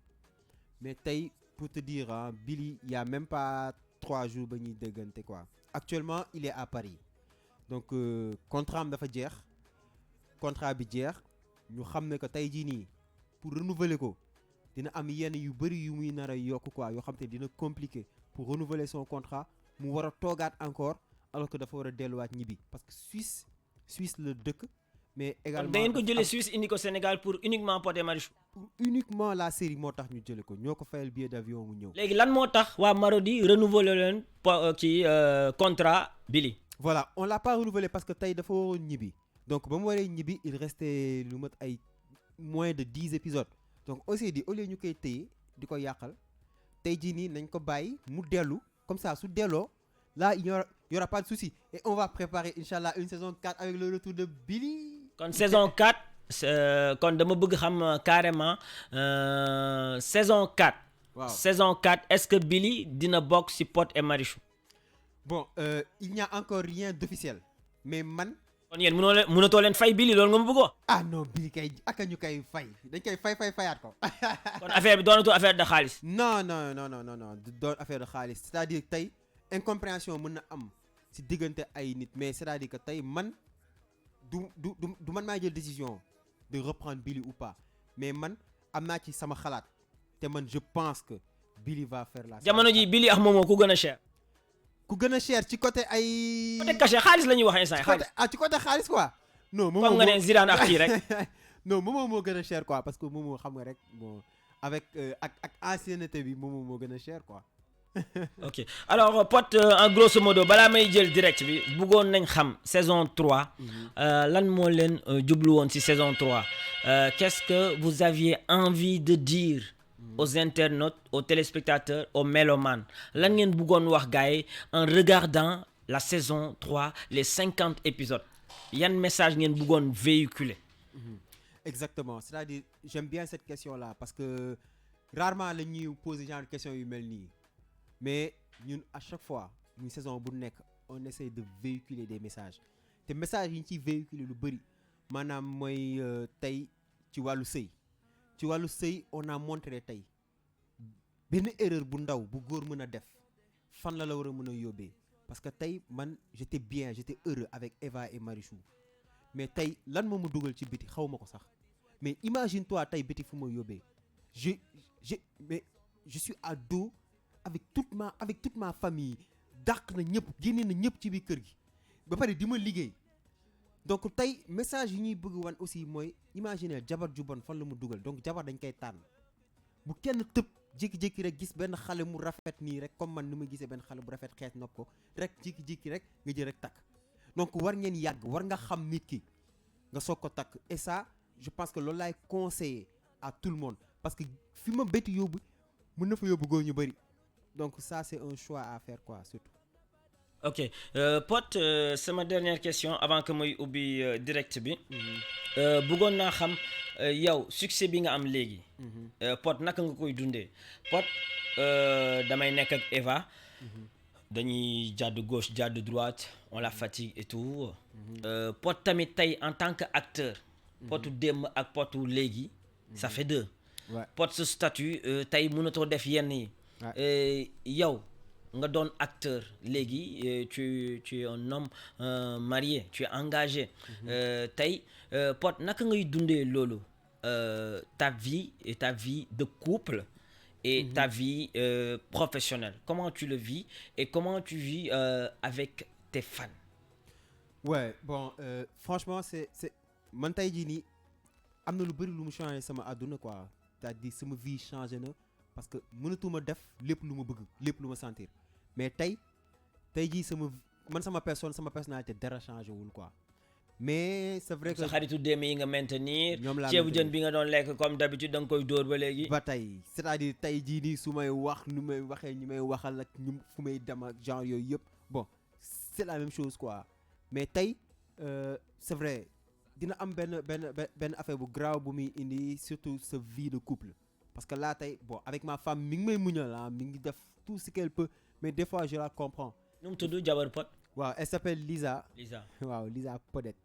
mais tey pour te dire Billy il y a même pas 3 jours ba ñuy déggante quoi actuellement il est à Paris donc contrat am dafa jeex contrat bi jeex ñu xam ne que tey jii nii pour renouveler ko dina am yenn yu bëri yu muy nar a yokk quoi yoo xam te dina compliqué pour renouveler son contrat mu war a toogaat encore alors que dafa war a delluwaat ñibbi parce que Suisse la dëkk mais également da ngeen ko jëlee Suisse indi ko Sénégal pour uniquement Pod et Marichou. pour uniquement la série moo tax ñu jëlee ko ñoo ko fayal billet d'avion mu ñëw. léegi lan moo tax waa Marodi renouveler leen contrat Billy. voilà on l'a pas renouvelé parce que tey dafa waroon ñibbi donc ba mu waree ñibbi il restait lu mat ay moins de 10 épisodes donc aussi dit au lieu ñu koy téye di ko yàqal tey jii nii nañ ko bàyyi mu dellu comme ça su delloo là il y aura pas de souci et on va préparer inchallah une saison 4 avec le retour de Billy. Kon saison 4 kon dama bëgg xam carrément saison 4. Wow. Saison 4 est-ce que Billy dina bokk ci Pod et Marichou? Bon il n'y a encore rien d'officiel mais man. Kon yéen mënatoo leen fay Billy loolu nga ma bëggoo. Ah non Billy kay aka ñu koy fay dañ koy fayaat ko. Kon affaire bi doonatul affaire de xaalis. non du doon affaire de xaalis c'est-à-dire tey incompréhension mën na am ci diggante ay nit mais c'est-à-dire que tey man du man maa jël décision de reprendre Billy ou pas mais man am naa ci sama xalaat te man je pense que Billy va faire la. Jamono ji Billy ak Momo ku gën a cher. ku gën a cher ci côté ay. côté cachet xaalis la ñuy wax instant xaalis. ci côté xaalis quoi. non Momo comme nga ne Zidane ak kii rek. non Momo moo gën a cher quoi parce que Momo xam nga rek bon avec ak ancienneté bi Momo moo gën a cher quoi. Ok alors Pod en grosso modo balaa may jël direct bi bëggoon nañ xam saison 3 lan moo leen jublu woon ci saison 3 qu'est-ce que vous aviez envie de dire aux internautes, aux téléspectateurs, aux mélomanes lan ngeen bëggoon wax gars yi en regardant la saison 3 les 50 épisodes yan message ngeen bëggoon véhiculer. Exactement c'est-à-dire j'aime bien cette question là parce que rarement la ñuy poser genre question yu mel nii mais ñun à chaque fois une saison bu nekk on essaie de véhiculer des messages te messages yi ñu ciy véhiculer lu bëri maanaam mooy tey ci wàllu sëy on a montré tey benn erreur bu ndaw bu góor mën a def fan la war a mën a yóbbee parce que tey man j'étais heureux avec Eva et Marichou mais tey lan moo ma dugal ci biti xaw ma ko sax mais imagine toi tey biti fu ma yóbbee je suis à dos avec toute ma famille dàq na ñëpp génne na ñëpp ci biir kër gi ba pare di ma liggéey donc tey message yi ñuy bëgg wan aussi mooy imaginer jabar ju bon fan la mu dugal donc jabar dañ koy tànn bu kenn tëb jékki-jékki rek gis benn xale mu rafet nii rek comme man ni ma gisee benn xale bu rafet xeet nopp ko rek jékki-jékki rek nga jël rek takk donc war ngeen yàgg war nga xam nit ki nga soog ko takk et ça je pense que loolu laay conseiller à tout le monde parce que fi ma bétti yóbbu mën na fa yóbbu góor ñu bëri donc ça c'est un choix à faire quoi surtout. Ok Pod sama dernière question avant que may ubbi direct bi bëggoon naa xam yow succès bi nga am léegi Pod naka nga koy dundee Pod damay nekk ak Eva dañuy jàdd gauche jàdd droite on la fatigue et tout Pod tamit tey en tant que acteur Podu démb ak Podu léegi ça fait deux Pod ce statut tey mënatoo def yenn yi yow nga doon acteur léegi tu es un homme marié tu es engagé tey Pod naka ngay dundee loolu ta vie de couple et ta vie professionnelle comment tu le vis et comment tu vis avec tes fans. Ouais bon franchement c'est man tey jii nii am na lu bëri lu mu changé sama àdduna quoi c'est-à-dire sama vie changé na parce que mënatuma def lépp lu ma bëgg lépp lu ma sentir mais tey jii sama personnalité dara changé wul quoi mais c'est vrai que sa xaritu démb yi nga maintenir ceebu jën bi nga doon lekk comme d'habitude da nga koy dóor ba léegi ba tey c'est-à-dire tey jii nii su may wax nu may waxee ñu may waxal ak ñu fu may dem ak genre yooyu yëpp bon c'est la même chose quoi mais tey c'est vrai dina am benn affaire bu grave bu muy indi surtout sa vie de couple parce que là tey bon avec ma femme mi ngi may muñal mi ngi def tout ce qu'elle peut mais des fois je la comprends. nu mu tudd jabar Pod. waaw elle s'appelle Lisa. waaw Lisa Podette.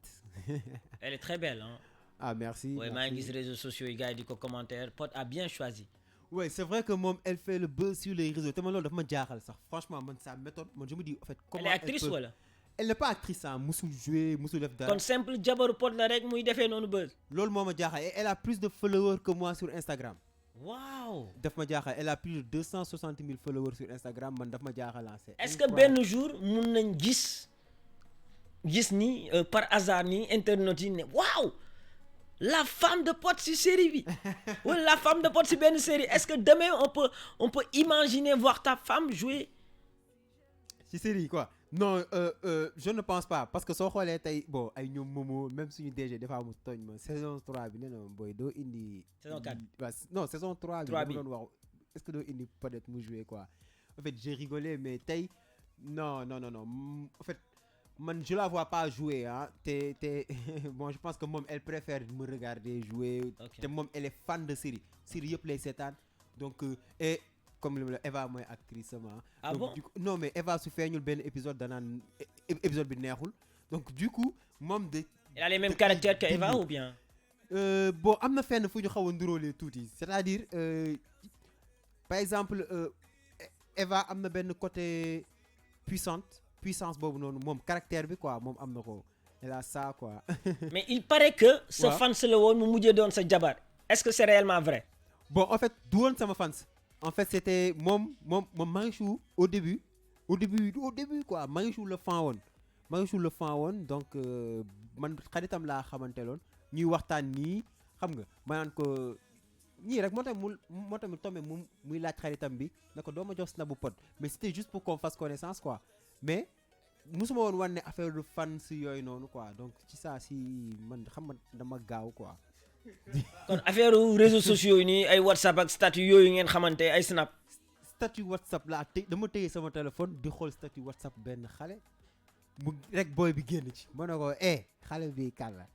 Elle est très belle hein. Ah merci. Ouais maa ngi gis réseaux sociaux yi gars yi di ko commentaire Pod a bien choisi. Ouais c'est vrai que moom elle fait le buzz sur les réseaux te man loolu dafa ma jaaxal sax franchement man sa méthode man je me dis en fait. comment elle est actrice wala. Elle n'est pas actrice musul jouer musul def dara. kon simple jabaru Pod la rek muy defee noonu buzz. loolu moo ma jaaxal et elle a plus de followers que moi sur Instagram. waaw daf ma jaaxal elle a plus de 260 000 followers sur Instagram man daf ma jaaxal est-ce que benn jour mun nañ gis ni par hasard ni internautes yi ne waaw la femme de Pod ci série bi wala la femme de Pod ci benn série est-ce que demain on peut imaginer voir ta femme jouer ci série quoi Non, je ne pense pas parce que soo xoolee tey bon ay ñoom Momo même suñu DG des fois mu tooñ ma saison 3 bi nee na booy doo indi. saison 4 non saison 3 bi. 3 bi mu doon wax est-ce que doo indi peut-être mu jouer quoi. En fait j'ai rigolé mais tey non. En fait man je la vois pas jouer hein te bon je pense que moom elle préfère me regarder jouer. te moom elle est fan de série yëpp lay seetaan donc et. comme li ma la Eva mooy actrice sama. Ah bon non mais Eva su feeñul benn épisode danaan épisode bi neexul donc du coup moom de. elle a les mêmes caractères que Eva ou bien. bon am na fenn fu ñu xaw a nduróolee tuuti c'est-à-dire par exemple Eva am na benn côté puissance boobu noonu moom caractère bi quoi moom am na ko elle a ça quoi. mais il paraît que. sa fans la woon mu mujjee doon sa jabar est-ce que c'est réellement vrai. bon en fait du woon sama fans. En fait c'était moom Marichou au début quoi Marichou la fan woon donc man xaritam laa xamanteloon ñuy waxtaan nii xam nga ma naan ko ñii rek moo tamit tombé muy laaj xaritam bi na ko doo ma jox snap bu pot mais c'était juste pour qu'on fasse connaissance quoi mais musuma woon wan ne affaire de fan si yooyu noonu quoi donc ci saa si man xam nga dama gaaw quoi. kon affaire réseaux sociaux yi nii ay WhatsApp ak statut yooyu ngeen xamante ay snap. statut WhatsApp laa dama téye sama téléphone di xool statut WhatsApp benn xale mu rek booy bi génn ci ma ne ko xale bi kan la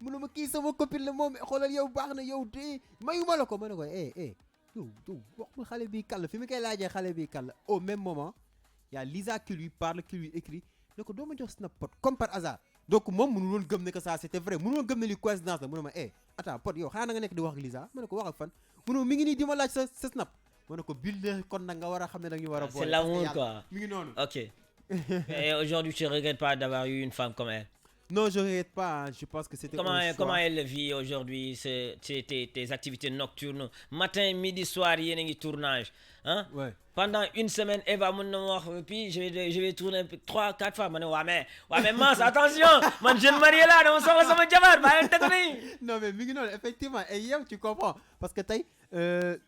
mu ne ma kii sama copine la moom xoolal yow baax na yow te mayuma la ko ma ne ko yow wax ma xale bi kan la fi mu koy laajee xale bi kan la au même moment y a Lisa qui lui parle qui lui écrit ne ko doo ma jox snap pot comme par hasard. donc moom mënu woon gëm ne que ça c'était vrai mënu woon gëm ne li coïncidence la mu ne ma attends pot yow xanaa nga nekk di wax ak Lisa ma ne ko wax ak fan mu ne mi ngi nii di ma laaj sa snap ma ne ko bil kon nag nga war a xam ne da nga ñu war a boole. c'est l'amour quoi mi ngi noonu. ok et aujourd'hui tu regrettes pas d'avoir eu une femme comme elle. non je regrette pas je pense que c'était comment elle vit aujourd'hui tes activités nocturnes matin midi soir yéen a ngi tournage hein. Ouais. Pendant une semaine Eva mën na ma wax puis je vais tourner 3-4 fois ma ne waa mais Mass attention man jeune marié là dama soxla sama jabar bàyyi tegu nii. non mais mi ngi noonu effectivement et yow tu comprends parce que tey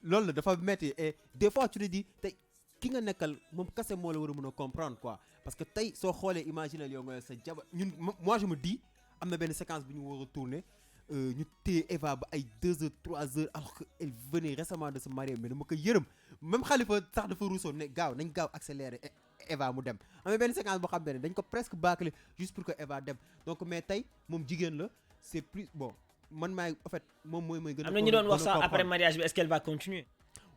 loolu la dafa metti et des fois tu te dis tey ki nga nekkal moom kese moo la war a mën a comprendre quoi parce que tey soo xoolee imaginer yow nga sa jabar ñun moi je me dis am na benn séquence bu ñu war a tourner ñu téye Eva ba ay 2 heures 3 heures alors que elle venait récemment de se marier mais dama ko yërëm même Khalifa sax dafa ruusoo ne nañ gaaw accélérer Eva mu dem am na benn séquence boo xam ne dañ ko presque bâcler juste pour que Eva dem donc mais tey moom jigéen la c'est plus bon man maay en fait moom mooy gën a. am na ñu doon wax sax après mariage bi est-ce qu'elle va continuer.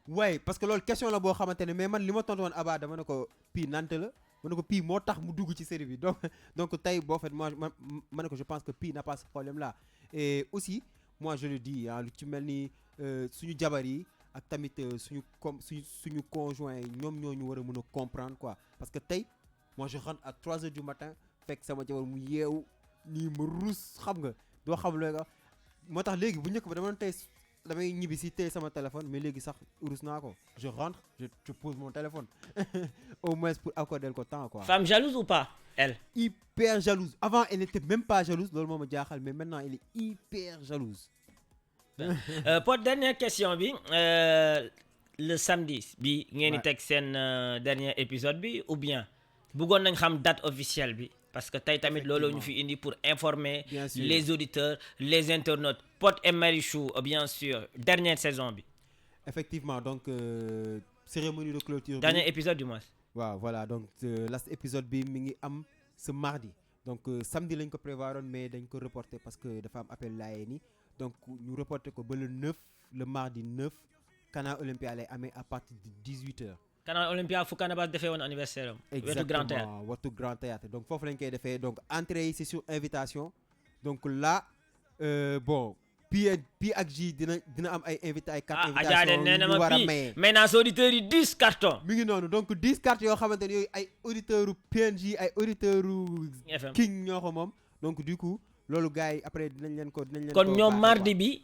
ouais parce que loolu question la boo xamante ne mais man li ma tontu woon Aba dama ne ko pii nante la ma ne ko pii moo tax mu dugg ci série bi donc tey boo fait moi ma ne ko je pense que pii n'a pas ce problème là et aussi moi je le dis lu ci mel ni suñu jabar yi ak tamit suñu conjoint yi ñoom ñoo ñu war a mën a comprendre quoi parce que tey moi je rentre à 3 heures du matin fekk sama jabar mu yeewu nii ma ruus xam nga doo xam looy nga moo tax léegi bu njëkk ba dama tey damay ñibbi si téye sama téléphone mais léegi sax ruus naa ko je rentre je pose mon téléphone au moins pour accorder ko temps quoi. Femme jalouse ou pas elle. Hyper jalouse avant elle n'était même pas jalouse loolu moo ma jaaxal mais maintenant elle est hyper jalouse. Pour dernière question bi le samedi bi ngeen di teg seen dernier épisode bi ou bien bëggoon nañ xam date officielle bi parce que tey tamit loolu ñu fi indi pour informer les auditeurs les internautes Pod et Marichou bien sûr dernière saison bi. Effectivement donc cérémonie de clôture. Dernier épisode du mois. waaw voilà donc last épisode bi mi ngi am ce mardi donc samedi lañ ko prévoiroon mais dañ ko reporter parce que dafa am appel laayee ni donc ñu reporter ko ba le mardi 9 Canal Olympia lay amee à partir de 18h. Canal Olympia fu Canabasse defee woon anniversaire am. exactement wetu Grand Théâtre donc foofu lañ koy defee donc entrée yi c'est sur invitation donc là bon. Pi ak J dina am ay invité ay 4 invitations yu war a maye maintenant auditeurs yi 10 cartons. mi ngi noonu donc 10 cartes yoo xamante ne yooyu ay auditeurs PNJ ay auditeurs King ñoo ko moom donc du coup loolu gars yi après dinañ leen ko kon ñoom mardi bi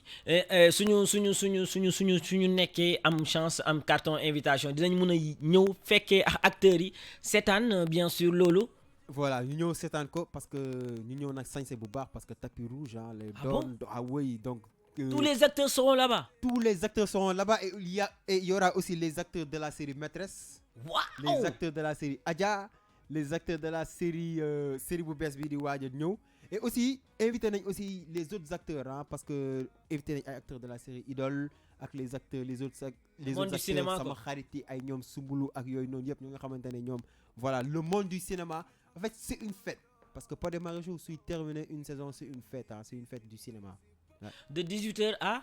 suñu nekkee am chance am carton invitation dinañ mën a ñëw fekkee ak acteurs yi seetaan bien sûr loolu. Voilà ñu ñëw seetaan ko parce que ñu ñëw nag sañse bu baax parce que tapis rouge les doon oui donc tous les acteurs seront là-bas. Tous les acteurs seront là-bas et il y aura aussi les acteurs de la série Maîtresse. Wow. Les acteurs de la série Adja les acteurs de la série série bu bees bi di waaj a ñëw et aussi invité nañ aussi les autres acteurs hein, parce que invité nañ ay acteurs de la série Idole ak les acteurs les autres acteurs cinéma, sama xarit yi ay ñoom Sumbulu ak yooyu noonu yëpp ñu nga xamante ne ñoom voilà le monde du cinéma en fait c'est une fête parce que Pod et Marichou suy terminer une saison c'est une fête hein, c'est une fête du cinéma. Ouais. De 18h à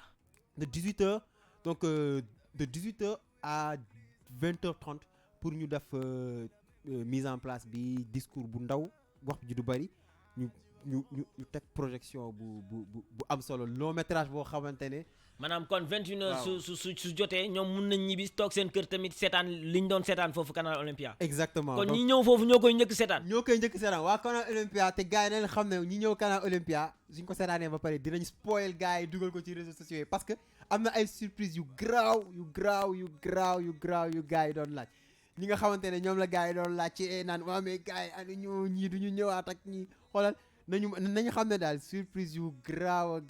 De 18h donc de 18h à 20h30 pour ñu def mise en place bi discours bu ndaw wax ji du bari ñu teg projection bu am solo long métrage boo xamante ne. maanaam kon 21h su jotee ñoom mun nañ ñibbi toog seen kër tamit seetaan liñ doon seetaan foofu Canal Olympia. exactement kon ñi ñëw foofu ñoo koy njëkk seetaan. waa Canal Olympia te gars yi nañ xam ne ñi ñëw Canal Olympia suñ ko seetaanee ba pare dinañ spoil gars yi dugal ko ci réseaux sociaux yi parce que am na ay surprise yu garaaw yu gars yi doon laaj. ñi nga xamante ne ñoom la gars yi doon laaj ci naan waa mais gars yi ani ñu ñii duñu ñëwaat ak ñi xoolal nañu xam ne daal surprise yu garaaw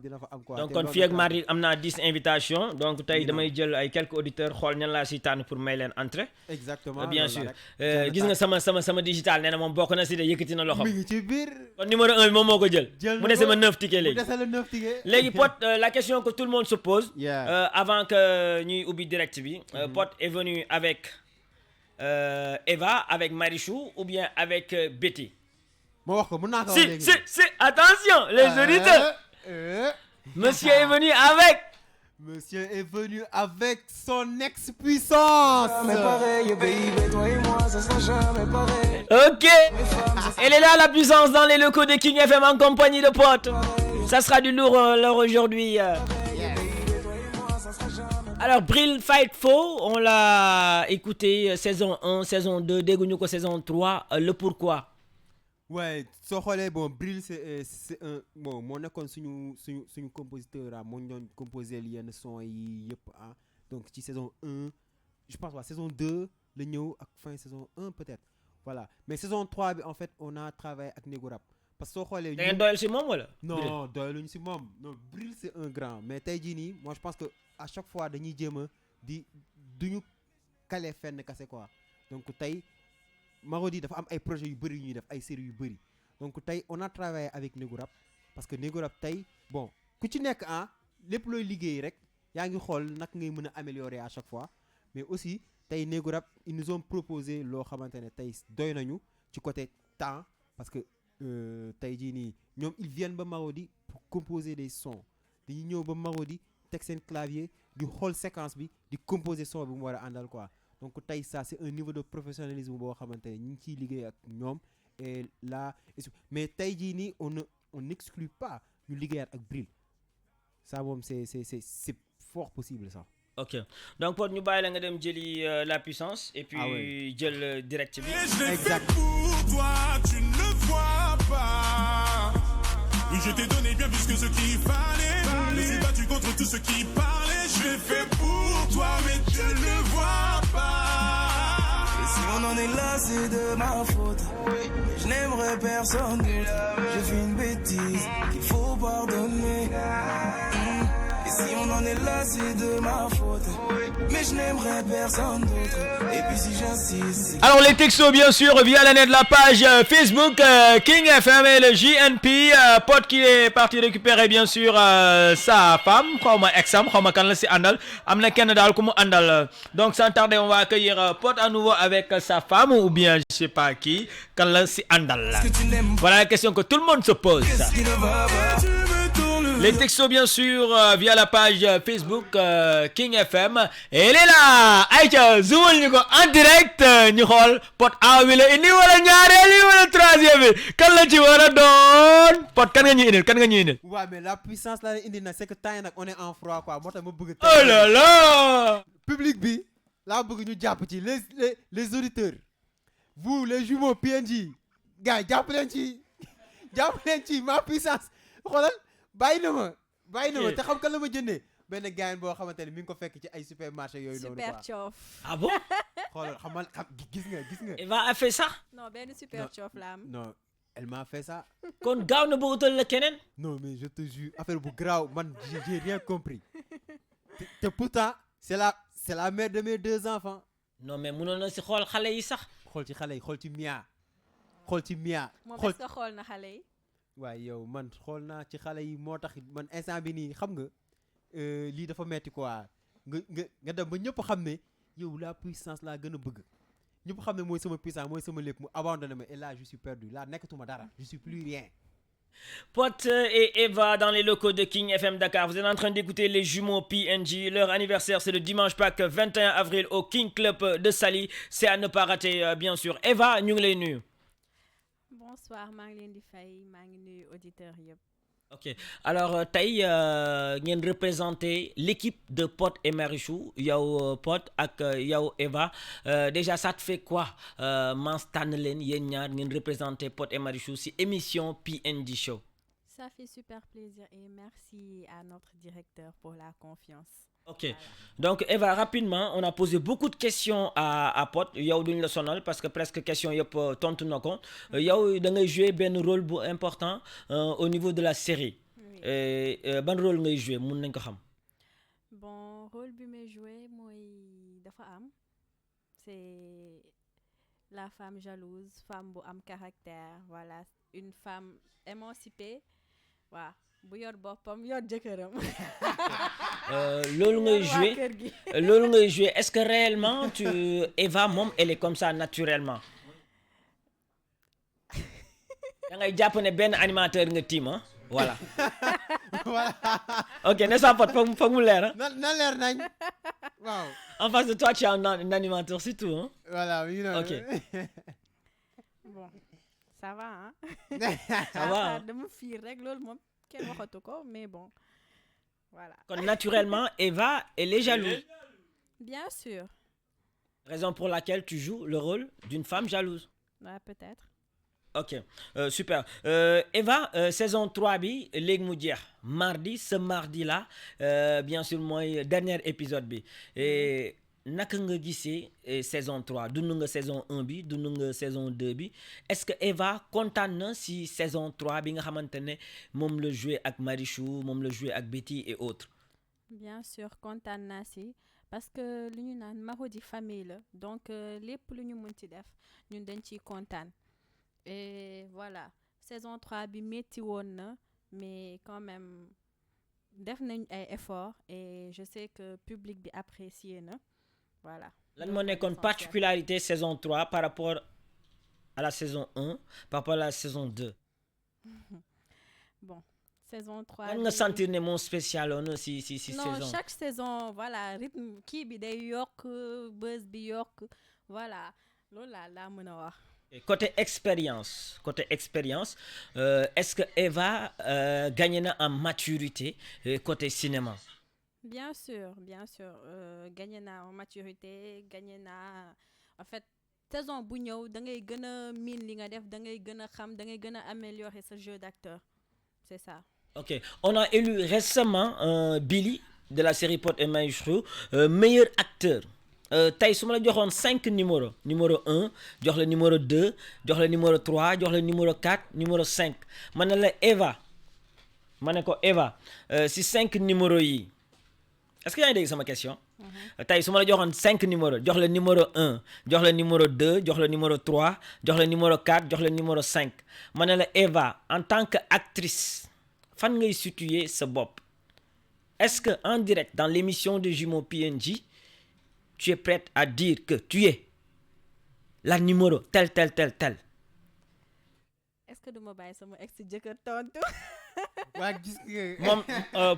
dina fa am quoi. donc kon fii ak mardi am naa 10 invitations donc tey damay jël ay quelques auditeurs xool ñan laa si tànn pour may leen entrée. exactement bien sûr gis nga sama digital nee na moom bokk na si de yëkkati na loxo. mi ngi ci biir. kon numéro 1 bi moom moo ko jël. mu dese ma 9 tickets léegi. mu dese la 9 tickets. léegi Pod la question que tout le monde se pose. Yeah. Avant que ñuy ubbi direct bi. Pod est venu avec Eva avec Marichou ou bien avec Betty. ma wax ko mën naa ko wax léegi si attention les auditeurs. Monsieur est venu avec. Monsieur est venu avec son ex-puissance. Mais pareil, baby, toi et moi, ça sera jamais pareil. Ok. Elle est là, la puissance, dans les locaux de King FM en compagnie de Pod. Ça sera du lourd aujourd'hui. Alors, Bril Fight Faux, on l'a écouté saison 1, saison 2, dégguñu ko saison 3. Le pourquoi? Ouais, soo xoolee bon Bril c'est un bon moo nekkoon suñu compositeur ah moo ñu doon composer yenn son yi yëpp ah donc ci saison 1 je pense waa saison 2 la ñëw ak fin saison 1 peut-être voilà mais saison 3 bi en fait on a travaillé ak Nego Rap parce que soo xoolee. da ngeen doyal si moom wala. non doyaluñu si moom non Bril c'est un grand mais tey jii nii moi je pense que à chaque fois dañuy jéem a duñu kale fenn kase quoi donc tey. Marodi dafa am ay projets yu bëri yu ñuy def ay séries yu bëri donc tey on a travaillé avec Nego Rap parce que Nego Rap tey bon ku ci nekk lépp looy liggéey rek yaa ngi xool nag ngay mën a améliorer à chaque fois mais aussi tey Nego Rap ils nous ont proposé loo xamante ne tey doy nañu ci côté temps parce que tey jii nii ñoom ils viennent ba Marodi pour composer des sons dañuy ñëw ba Marodi teg seen clavier di xool séquence bi di composer son bi mu war a àndal quoi. donc tey ça c'est un niveau de professionnalisme boo xamante ne ñu ngi ciy liggéey ak ñoom et là mais tey jii nii on n'exclut pas ñu liggéeyaat ak Bril ça moom c'est fort possible ça. ok donc Pod ñu bàyyi la nga dem jëli la puissance et puis jël direct bi. exact. Pour toi tu ne le vois pas. Oui je t'ai donné bien plus que ce qu'il fallait. Je me suis battu contre tout ce qui parlait. Je l'ai fait pour toi mais tu ne le vois pas. Et si on en est là, c'est de ma faute. Mais je n'aimerais personne d'autre. J'ai fait une bêtise qu'il faut pardonner. Et si on en est là, c'est de ma faute. Mais je n'aimerais personne d'autre. Et puis si j'insiste. Alors les textos bien sûr via la page Facebook King FM et le JNP Pod qui est parti récupérer bien sûr sa femme xawma ex-am xawma kan la si àndal am na kenn daal ku mu àndal donc sans tarder on va accueillir Pod à nouveau avec sa femme ou bien je sais pas qui kan la si àndal la voilà la question que tout le monde se pose. Les textos bien sûr via la page Facebook King FM elle est là ayca zoomal ñu ko en direct ñu xool Pod A wi la indi wala ñaareel wi wala troisième bi kan la ci war a doon Pod kan nga ñuy indil waaw mais la puissance la indi nag c'est que temps yi nag on est en froid quoi moo tax ma bëgg oh là là public bi laa bëgg ñu jàpp ci les auditeurs vous les jumeaux PNJ gars yi jàpp leen ci ma puissance xoolal bàyyi na ma te xam kan la ma jëndee benn gars boo xamante ne mi ngi ko fekk ci ay supermarché yooyu noonu quoi. super coof. ah bon xoolal xam gis nga. Eva a fait ça. non benn super coof la am. non elle m'a fait ça. kon gaaw na ba utal la keneen. non mais je te jure affaire bu graaw man j'ai rien compris te pourtant c'est la mère de mes 2 enfants. non mais mënoon na si xool xale yi sax. xool ci xale yi xool ci Mia xool ci Mia. moom est-ce que xool na xale yi. waaye yow man xool naa ci xale yi moo tax man instant bi nii xam nga lii dafa metti quoi nga dem ba ñëpp xam ne yow la puissance laa gën a bëgg ñëpp xam ne mooy sama puissance mooy sama lépp mu abandonné ma et là je suis perdu là nekkatuma dara je suis plus rien. Pot et Eva dans les locaux de King FM Dakar. Vous êtes en train d'écouter les jumeaux PNJ. Leur anniversaire, c'est le dimanche Pâques 21 avril au King Club de Saly. C'est à ne pas rater, bien sûr. Eva, ñu ngi lay nuyu. Bonsoir, maa ngi leen di fay maa ngi nuyu auditeurs yëpp. Ok, alors tey ngeen représenté l'équipe de Pod et Marichou yow Pod ak yow Eva déjà ça te fait quoi man tànn leen yéen ñaar ngeen représenté Pod et Marichou ci émission PNJ Show. Ça fait super plaisir et merci à notre directeur pour la confiance. Ok, donc Eva, rapidement, on a posé beaucoup de questions à Pod. Yow duñ la sonal parce que presque question yëpp tontu na ko. Yow da ngay jouer benn rôle bu important au niveau de la série. Oui. Ban rôle ngay jouer mun nañ ko xam. Bon, rôle bi may jouer mooy dafa am c'est la femme jalouse, femme bu am caractère, voilà, une femme émancipée, waaw. bu yor boppam yor jëkkëram. loolu ngay jouer est-ce que réellement Eva moom elle est comme ça naturellement. da ngay jàpp ne benn animateur nga tiim ah voilà. voilà. ok n'est-ce pas Pod foog mu leer ah. na leer nañ waaw. En face de toi tu as un animateur c'est tout hein. voilà oui non. ok. bon ça va hein. ça va dama fiir rek loolu moom. kenn waxatu ko mais bon voilà. Kon naturellement Eva elle est jalouse. Bien sûr. Raison pour laquelle tu joues le rôle d'une femme jalouse. Ouais, peut-être. Ok super Eva saison 3 bi léegi mu jeex mardi ce mardi là bien sûr mooy dernier épisode bi et naka nga gisee saison 3 dund nga saison 1 bi dund nga saison 2 bi est-ce que Eva kontaan na si saison 3 bi nga xamante ne moom la joué ak Marichou moom la joué ak Betty et autres. Bien sûr kontaan naa si parce que lu ñu naan Marodi famille la donc lépp lu ñu mën ci def ñun dañ ciy kontaan et voilà saison 3 bi métti woon na mais quand même def nañ ay efforts et je sais que public bi apprécié na. Voilà. Lan moo nekkoon particularité saison 3 par rapport à la saison 1 par rapport à la saison 2. Bon saison 3. lan nga sentir ne moom spécial woon si non, saison. chaque saison voilà rythme kii bi day yokk buzz bi yokk voilà loolu laa mën a wax. Côté expérience est-ce que Eva gagné na en maturité côté cinéma. Bien sûr gagné naa en maturité gagné naa en fait saison bu ñëw da ngay gën a miin li nga def da ngay gën a xam da ngay gën a améliorer sa jeu d'acteur c'est ça. Ok on a élu récemment Billy de la série Pod et Marichou meilleur acteur tey su ma la joxoon 5 numéros numéro 1 jox la numéro 2 jox la numéro 3 jox la numéro 4 numéro 5 ma ne la Eva ma ne ko Eva si 5 numéros yi. Est-ce que yaa ngi dégg sama question. tey su ma la joxoon 5 numéros jox la numéro 1 jox la numéro 2 jox la numéro 3 jox la numéro 4 jox la numéro 5 ma ne la Eva en tant que actrice fan ngay situer sa bopp. Est-ce que en direct dans l'émission de Jumeaux PNJ tu es prête à dire que tu es la numéro tel. Est-ce que du ma bàyyi sama ex jëkkër tontu. waa gis nga. moom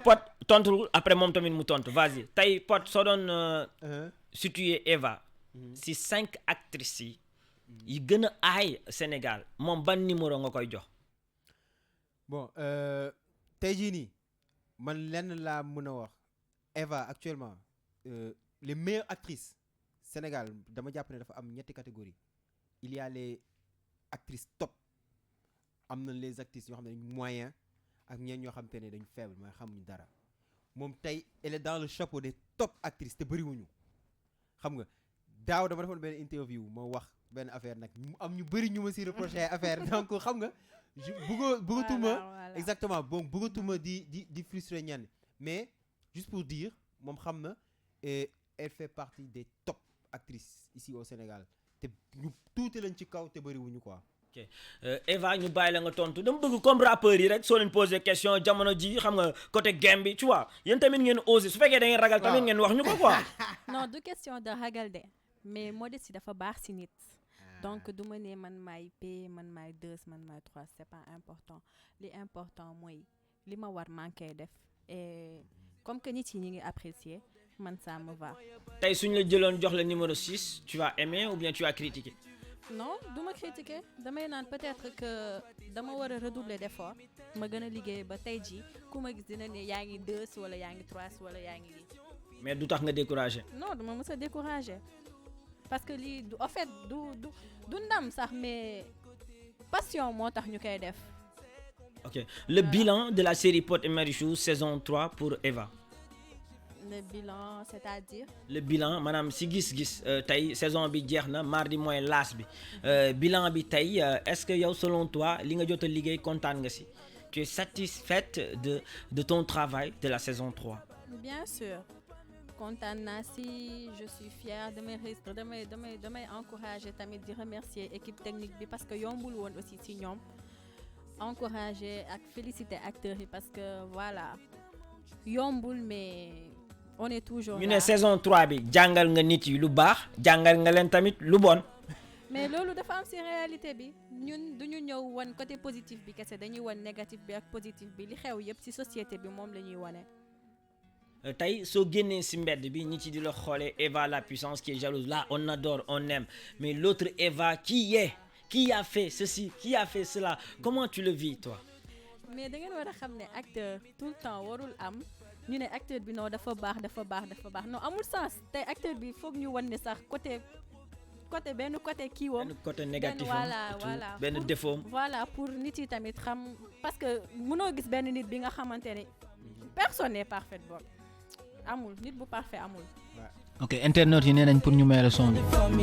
Pod tontu après moom tamit mu tontu vas-y tey Pod soo doon situer Eva si 5 actrices yi gën a aay Sénégal moom ban numéro nga koy jox. bon tey jii nii man lenn laa mën a wax Eva actuellement les meilleures actrices Sénégal dama jàpp ne dafa am ñetti catégories il y a les actrices top am na les actrices yoo xam ne dañ moyen ak ñeen ñoo xam te ne dañ faible mooy xamuñu dara moom tey elle est dans le chapeau des top actrices te bëriwuñu xam nga daaw dama defoon benn interview ma wax benn affaire nag mu am ñu bëri ñu ma si reproché affaire donc xam nga bëggatuma exactement bon bëggatuma di frustrer ñenn mais juste pour dire moom xam na et elle fait partie des top actrices ici au Sénégal te ñu tuuti lañ ci kaw te bëriwuñu quoi. ok Eva ñu bàyyi la nga tontu dama bëgg comme rappeurs yi rek soo leen posé question jamono ji xam nga côté game bi tu vois yéen tamit ngeen osé su fekkee da ngeen ragal tamit ngeen wax ñu ko quoi. non du question de ragal de mais modestie dafa baax si nit donc du ma ne man maay P man maay 2 man maay 3 c'est pas important li important mooy li ma war manqué def et comme que nit yi ñu ngi apprécier man ça me va. tey suñu la jëloon jox la numéro 6 tu vas aimer ou bien tu vas critiquer. non du ma critiquer damay naan peut-être que dama war a redoubler d'effort ma gën a liggéey ba tey jii ku ma gis dina ne yaa ngi 2 wala yaa ngi 3 wala yaa ngi lii. mais du tax nga découragé. non duma mës a découragé parce que lii du en fait du ndam sax mais passion moo tax ñu koy def. ok le bilan de la série Pod et Marichou saison 3 pour Eva. le bilan c'est-à-dire. le bilan maanaam si gis-gis tey saison bi jeex na mardi mooy last bi bilan bi tey est-ce que yow selon toi li nga jot a liggéey kontaan nga si tu es satisfaite de ton travail de la saison 3. bien sûr kontaan naa si je suis fière damay encourager tamit di remercier équipe technique bi parce que yombul woon aussi si ñoom encourager ak féliciter acteurs yi parce que voilà yombul mais. on est toujours ñu ne saison 3 bi jàngal nga nit yi lu baax jàngal nga leen tamit lu bon. mais loolu dafa am ci réalité bi ñun duñu ñëw wan côté positif bi kese dañuy wan négatif bi ak positif bi li xew yëpp ci société bi moom la ñuy wane. tey soo génnee ci mbedd bi ñi ci di la xoolee Eva la puissance qui est jalouse là on adore on aime mais l'autre Eva qui a fait ceci qui a fait cela comment tu le vis toi. mais da ngeen war a xam ne acteur tout le temps warul am. ñu ne acteur bi non dafa baax non amul sens tey acteur bi foog ñu wan ne sax côté benn côté kii woom. benn côté négatif voilà benn défaut. voilà pour nit yi tamit xam parce que mënoo gis benn nit bi nga xamante ne personne n'est parfait boobu amul nit bu parfait amul. ok internautes yi nee nañ pour ñu may la son bi.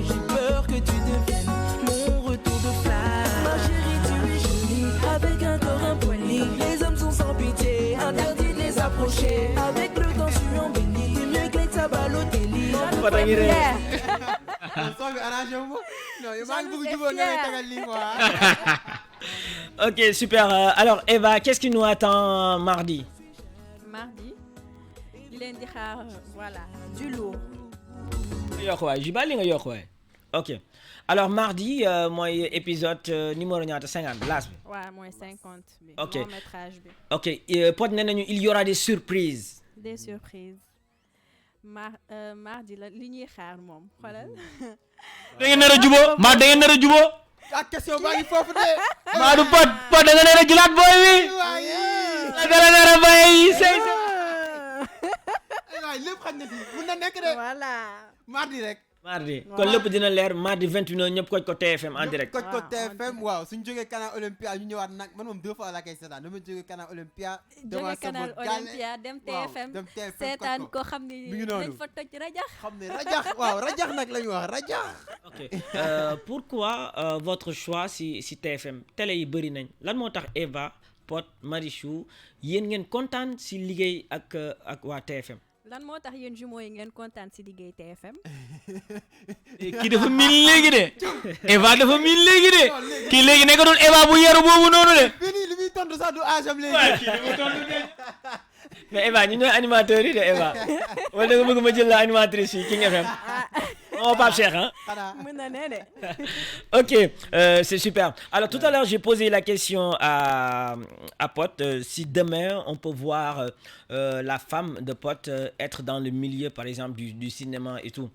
J'ai peur que tu deviennes mon retour de flamme. Ma chérie, tu es jolie avec un corps impoli. Les hommes sont sans pitié, interdit de les approcher. Avec le temps, tu embellis, t'es mieux que les Tabalotelli. Son bi arrangé wu ma non yow maa ngi bëgg jubóo nga may tegal lii quoi. ok super alors Eva qu'est-ce qui nous attend mardi. di leen di xaar voilà du lourd. yokk waay jubal li nga yokk waay ok alors mardi mooy épisode numéro ñaata 50 last bi. waaw mooy 50 bi. ok long métrage bi. ok Pod nee nañu il y aura des surprises. des surprises mardi la li ñuy xaar moom xoolal. da ngeen nar a jubóo maa da ngeen nar a jubóo. ak question baa ngi foofu de. maa du Pod da nga nar a jëlaat booy wi. da nga nar a bàyyi say. waaw lépp xaj na fi mun na nekk de. voilà. mardi rek. mardi kon lépp dina leer mardi 21h ñëpp ko TFM en direct. ko TFM waaw suñu jógee Canal Olympia ñu ñëwaat nag man moom 2 fois la koy seetaan dama jógee Canal Olympia. jógee Canal Olympia dem TFM seetaan ko xam ni dañ fa toj rajax. xam ne rajax waaw rajax nag la ñu wax rajax. ok pourquoi votre choix si TFM télé yi bëri nañ lan moo tax Eva Pod Marichou yéen ngeen kontaan si liggéey ak waa TFM. lan moo tax yéen jumeaux yi ngeen kontaan si liggéey TFM. kii dafa miin léegi de. Eva dafa miin léegi de. kii léegi nekkatul Eva bu yaru boobu noonu de. li muy tontu sax du âge am léegi. mais Eva ñu ñooy animateurs yi de Eva wala da nga bëgg ma jël la animatrice yi King FM. Oh, Pape Cheikh, hein? Ok, c'est super. Alors, tout à l'heure, j'ai posé la question à Pod, si demain, on peut voir la femme de Pod être dans le milieu, par exemple, du cinéma et tout.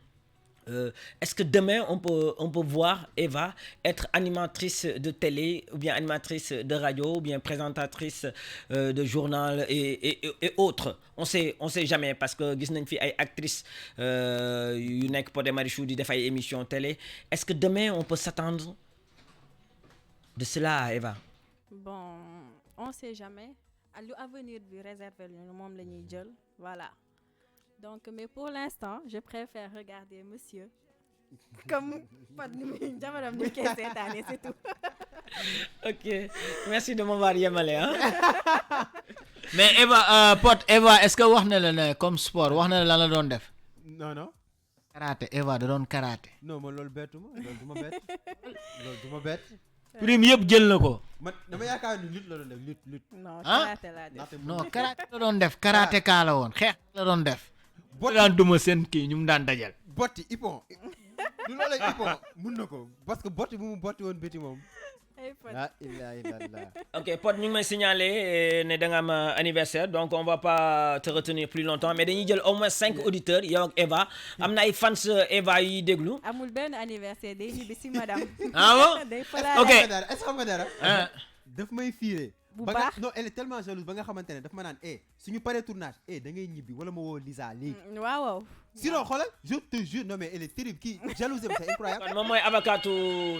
Est-ce que demain, on peut voir Eva être animatrice de télé, ou bien animatrice de radio, ou bien présentatrice de journal et autres? On sait jamais, parce que gis nañ fi ay actrices yu nekk Pod et Marichou di def ay émission télé. Est-ce que demain, on peut s'attendre de cela, Eva? Bon, on sait jamais. À l'avenir bi réservé ñu moom la ñuy jël, voilà. Donc, mais pour l'instant, je préfère regarder monsieur comme Pod ni jabaram ni koy seetaane, c'est tout. Ok, merci de m'avoir yemale, hein. Mais Eva, Pod, Eva, est-ce que wax na la ne comme sport wax na la lan la doon def? Non. karaté Eva da doon karaté. non man loolu bettu ma loolu du ma bett loolu du ma bett prime yëpp jël na ko. man dama yaakaar ni lutte la doon def lutte non Ah? karaté laa def. ndaxte non karaté la doon def karaté kaa la woon xeex la doon def. boo daan duma seen kii ñu mu daan dajal. botti ipon du loolu la ipon mun na ko parce que botti bu mu botti woon béti moom ay pot. la ilaha illallah Ok, Pod, ñu ngi may signaler ne da nga am anniversaire donc on va pas te retenir plus longtemps mais dañuy jël au moins 5 auditeurs yow ak Eva am na ay fans Eva yuy déglu. amul benn anniversaire day ñibbi si madame. Ah bon? day Ok. falaale. est-ce que xam nga dara Ah. daf may fiire Bu ba nga baax. non elle est tellement jalouse ba nga xamante ne daf ma naan suñu paree tournage da ngay ñibbi wala ma woo Lisa léegi waaw waaw. sinon xoolal je te jure non mais elle est terrible kii jalouse c'est incroyable kon moom mooy avocatu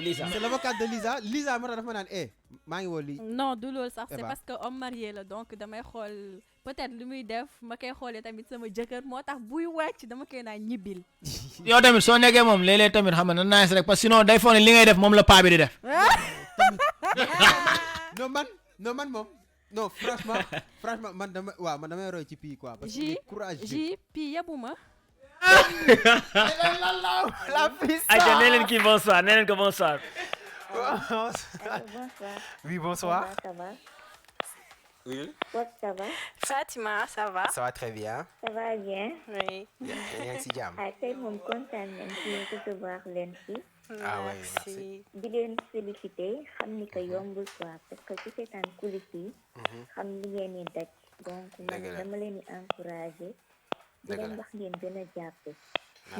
Lisa. c'est l'avocate de Lisa moo tax dafa ma naan maa ngi woo lii non du loolu sax c'est Eva. parce que homme marié la donc damay xool peut-être lu muy def ma koy xoolee tamit sama jëkkër moo tax buy wàcc dama koy naan ñibbil. yow tamit soo nekkee moom léeg-léeg tamit xam nga na nice rek parce que sinon day foog ne li ngay def moom la paa bi di def. non man moom non franchement man damay roy ci pii quoi parce que il est courageux ji pii yabu ma. la piste Aïcha nee leen kii bonsoir nee leen ko bonsoir. Bonsoir. oui bonsoir Ça va? oui Ouais, ça va? Fatima ça va. ça va très bien Ça va bien? oui. yaa ngi si jàmm Ah, tey moom kontaan nañ ci recevoir leen fi. ah oui merci Di leen félicité xam ni que yombul quoi parce que ci seetaan coulisses yi xam li ngeen di daj donc man dama leen di encouragé di leen wax ngeen gën a jàpp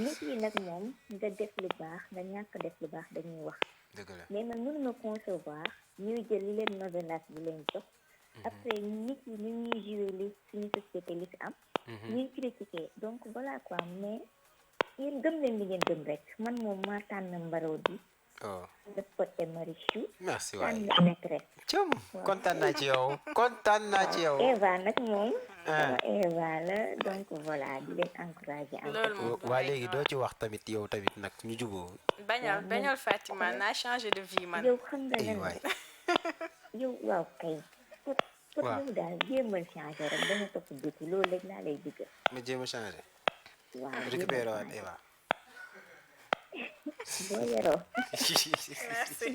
nit yi nag moom nga def lu baax nga ñàkk def lu baax dañuy wax mais man mënuma concevoir ñuy jël li leen novelas bi leen jox après nit yi ñu ñuy joué li suñu société li fi am ñuy critiquer donc voilà quoi mais yéen gëm leen li ngeen gëm rek man moom maa tànn Marodi def Pod et Marichou merci waay tànn maîtresse cëm kontaan naa ci yow Eva nag moom sama Eva la donc voilà di leen encouragé loolu moom waa léegi doo ci wax tamit yow tamit nag ñu juboo bañal Fatima naa changé de vie man. yow xam nga lan yow waaw kay Pod yow daal jéemal changé rek baña topp biti loolu rek laa lay diggal ma jéem a changé waaw récupéré waat Eva boo yoroo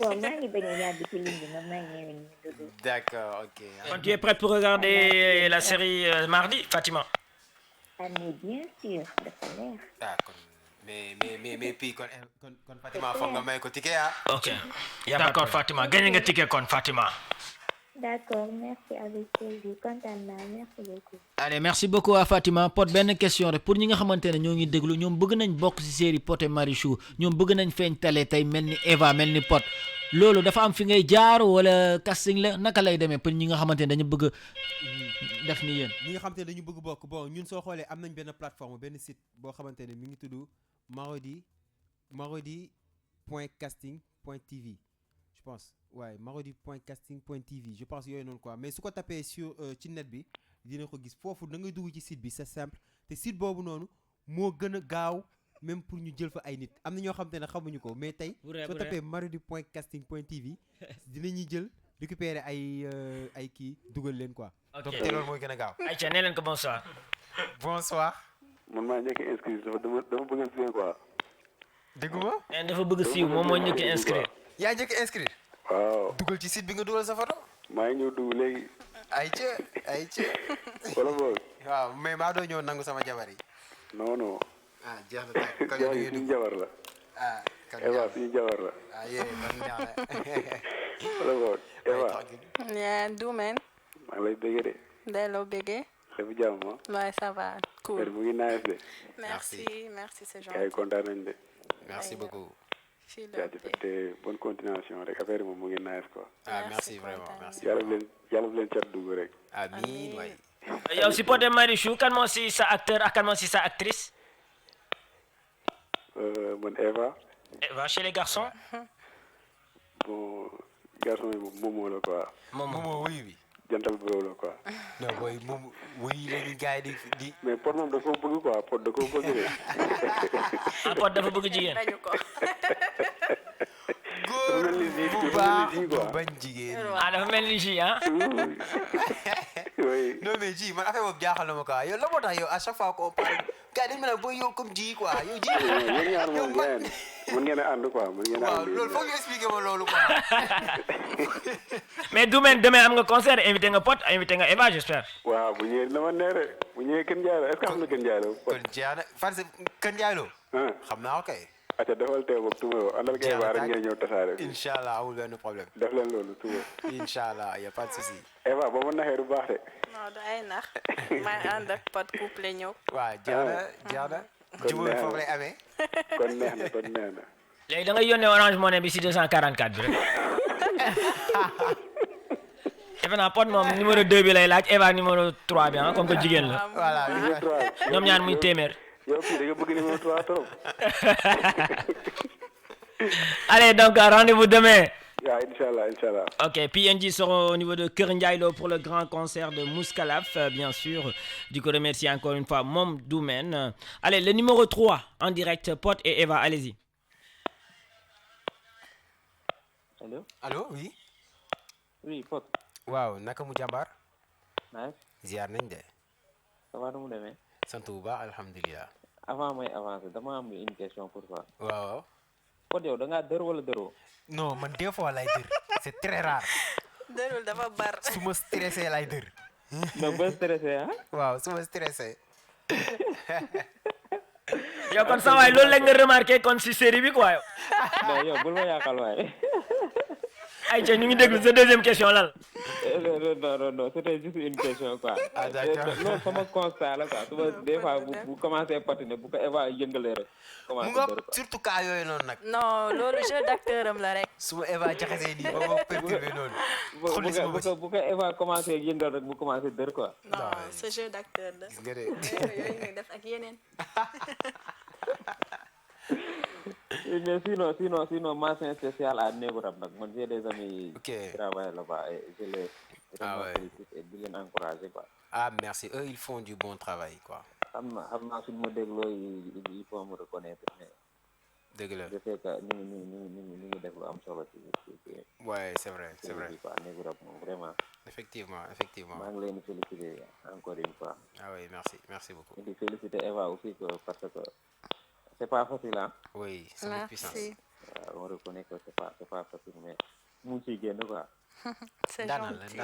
bon maa ngi bañ a yàgg ci ligne bi maa ngi ñëwee ñu dugg d'accord ok Quand tu es prête pour regarder la série mardi, Fatima? ah mais bien sûr dafa neex ah kon mais puis kon Fatima foog nga may ko ticket Ok. D'accord Fatima gagné nga ticket kon Fatima. d'accord merci avec plaisir kontaan naa merci beaucoup allez merci beaucoup à Fatima Pod benn question rek pour ñi nga xamante ne ñoo ngi déglu ñoom bëgg nañ bokk ci série Pod et Marichou ñoom bëgg nañ feeñ tale tey mel ni Eva mel ni Pod loolu dafa am fi ngay jaar wala casting la naka lay demee pour ñi nga xamante ne dañu bëgg def ni yéen. ñi nga xamante ne dañu bëgg bokk bon ñun soo xoolee am nañ benn plateforme benn site boo xamante ne mi ngi tudd marodi.casting.tv je pense waaye marodi.casting.tv je pense yooyu noonu quoi mais su ko tapé sur ci net bi dina ko gis foofu da ngay dugg ci site bi c'est simple te site boobu noonu moo gën a gaaw même pour ñu jël fa ay nit am na ñoo xamante ne xamuñu ko mais tey soo tapé marodi.casting.tv dinañuy jël récupérer ay kii dugal leen quoi donc te loolu mooy gën a gaaw Aïcha nee leen ko bonsoir. bonsoir man maa njëkk a inscrire dama bëgg a signer quoi. dégguma dafa bëgg siiw moom moo njëkk a inscrire. yaa njëkk a inscrire waaw dugal ci site bi nga dugal sa photo maa ngi ñëw dugg léegi. ayca wala boog. waaw mais maa doo ñëw nangu sama jabar yi non non. ah jeex na tey kon jabar suñu jabar la. ah kon Eva suñu jabar la. ah yéen kon neex na wala boog Eva. yaa du men maa ngi lay bëggee de. delloo bëggee. dafa jàmm ah. waaye ça va cool. mu ngi nice de. merci c'est gars yi gentil. kontaan nañ de. merci beaucoup fii la jaajëf te bonne continuation rek affaire yi moom mu ngi nice quoi. ah merci vraiment merci yàlla bu leen cat dugg rek. amiin waay yow si Pod et Marichou kan moo si sa acteur ak kan moo si sa actrice? man Eva. Eva chez les garçons? bon garçon yi moom Momo la quoi. Momo wuyu bi jantal bro la quoi. non booy moom wuyu la ñu gars yi di mais Pod moom da koo bëgg quoi Pod da koo bëgg de. ah Pod dafa bëgg jigéen. dañu ko. góor bu baax bu bañ jigéen ah dafa mel ni ji ah. oui. non mais ji man affaire boobu jaaxal na ma quoi yow la moo tax yow à chaque fois qu'on gars dañu mel booy yow comme ji quoi yow ji. yéen ñaar moom mën ngeen a ànd quoi mën ngeen a ànd. waaw loolu foog nga expliquer ma loolu quoi. mais demain am nga concert invité nga Pod invité nga Eva j'espère. waaw bu ñëwee dama neere bu ñëwee Kën Ndiaye est-ce que xam na Kën Ndiaye kon jeex na fan si Kën Ndiaye loo. xam naa ko kay. acca defal teew boog tuma yow àndal kay baa rek ngeen ñëw tasaare. incha allah amul benn problème. def leen loolu tuma. incha allah y a pas de souci. Eva ba ma naxee du baax de. non du ay nax may ànd ak Pod couple ñëw. waaw jeex na. jubóo foofu lay amee. kon neex na. léegi da ngay yónnee Orange Money bi si 244 bi rek. defe naa Pod moom numéro 2 bi lay laaj Eva numéro 3 bi comme que jigéen la. voilà ñoom ñaar muy téeméer. yow kii da nga bëgg numéro 3 trop. Allez, donc rendez-vous demain. Yeah, Inch'Allah. Ok, PNJ sera au niveau de Kër Ndiaye Lo pour le grand concert de Mouskalaf, bien sûr. Du coup, remercie encore une fois Mom Doumen. Allez, le numéro 3 en direct, Pod et Eva, allez-y. Allô, oui. Oui, Pod. waaw naka mu jàmbaar. Nice. ziar nañ de. Ça va nu mu demee. sant bu baax alhamdulilah. avant may avancer dama am une question pour toi. waaw. Pod yow da ngaa dër wala dëroo. non man des fois lay dër. c'est très rare. dërul dafa bar. su ma stressé lay dër. non ba stressé ah. waaw su ma stressé. yow kon sa waay loolu la nga remarqué kon si série bi quoi yow. non yow bul ma yàqal waaye. Aïcha ñu ngi déglu sa deuxième question lan. non c'était juste une question quoi. ah d'accord non sama constat la quoi su ma des fois bu commencé patiner bu ko Eva yëngalee rek. mu nga surtout cas yooyu noonu nag. non loolu jeu d'acteur am la rek. su ma Eva jaxasee nii ba ma perturbé noonu. bu ko Eva commencé yëngal rek bu commencé dër quoi. non ce jeu d'acteur la. gis nga de. yooyu ngay def ak yeneen. mais sinon mention spéciale à Négo Rap nag man j'ai des amis qui travaillent là-bas et je les félicite et di leen encourager quoi. ah merci eux ils font du bon travail quoi. xam naa suñu ma dégloo il faut me reconnaître mais. dëgg la je sais que ñu ngi def lu am solo ci. ouais c'est vrai quoi Négo Rap moom vraiment. effectivement maa ngi leen di féliciter encore une fois. ah oui merci beaucoup. di féliciter Eva aussi parce que. C'est pas facile, hein? Oui, c'est une puissance. On reconnaît que c'est pas facile, mais nous aussi, quoi. C'est gentil.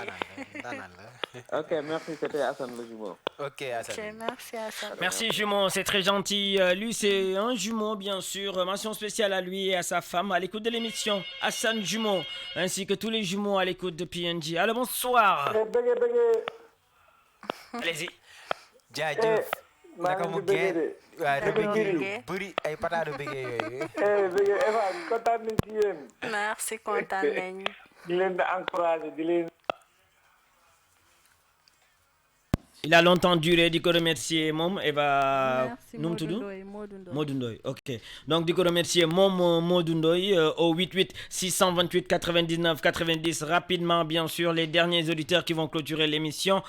Ok, merci, c'était Hassan le jumeau. Ok, Hassan. Ok, merci Hassan. Merci jumeau, c'est très gentil. Lui, c'est un jumeau, bien sûr. Mention spéciale à lui et à sa femme à l'écoute de l'émission. Hassan Jumeau, ainsi que tous les jumeaux à l'écoute de PNJ. Alors, bonsoir. Allez-y. Jaajëf. naka mu génn waaw rëbëgee lu bëri ay pataat rëbëgee yooyu. Bëgg Eva kontaan nañ ci yéen. merci kontaan nañ. di leen di encourager di leen. Il a longtemps duré, dit que remercier Mom Eva Merci Modou Ndoye. Ok. Donc dit que remercier Mom Modou Ndoye au 88 628 99 90 rapidement bien sûr les derniers auditeurs qui vont clôturer l'émission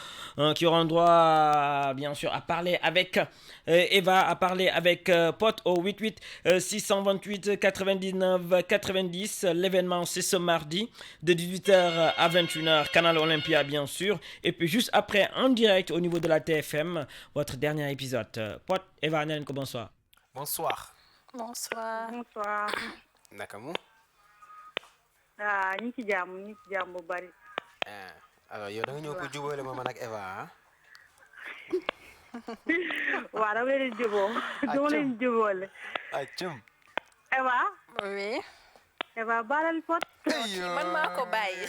qui auront droit bien sûr à parler avec Eva, à parler avec Pod au 88 628 99 90. L'événement c'est ce mardi de 18h à 21h Canal Olympia bien sûr et puis juste après en direct au niveau de la TFM, votre dernier épisode. Pod, Eva, Nenko, bonsoir. Bonsoir. Bonsoir. Naka mu. ñu ci jàmm bu bari. alors yow da nga ñëw ko jubóole ma man ak Eva ah. waaw dama leen jubóo. dama leen jubóole. Cum. Eva. Oui. Eva baalal Pod. man maa ko bàyyi.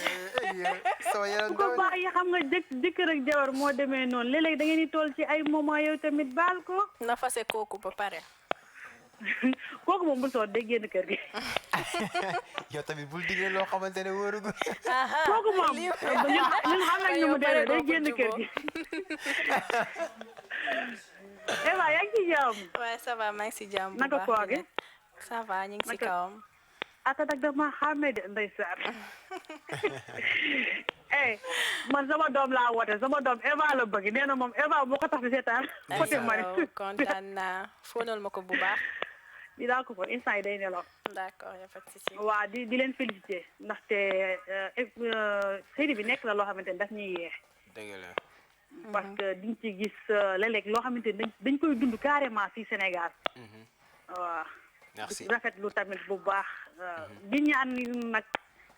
bu ko bàyyi xam nga jëkkër ak jabar moo demee noonu léeg-léeg da ngeen di toll ci ay moment yow tamit baal ko. na fase kooku ba pare. kooku moom bul soo day génn kër gi. yow tamit bul digle loo xamante ne wóorugu. kooku moom ñun xam nañ nu mu demee day génn kër gi. Eva yaa ngi ci jàmm. waaw ça va maa ngi si jàmm bu baax. naka koo gi. ça va ñu ngi si kawam. ata nag dama xàmmee de ndeysaan. man sama doom laa woote sama doom Eva la bëgg nee na moom Eva moo ko tax di seetaan. côté Mari kontaan naa fóonal ma ko bu baax. dinaa ko foon instant yi day nelaw. d'accord y a pas de souci. waa di leen féliciter ndaxte série bi nekk na loo xamante ni daf ñuy yee. dëgg la. parce que diñ ci gis léeg-léeg loo xamante ni dañ koy dund carrément fii Sénégal. waaw. merci rafetlu tamit bu baax. di ñaan nag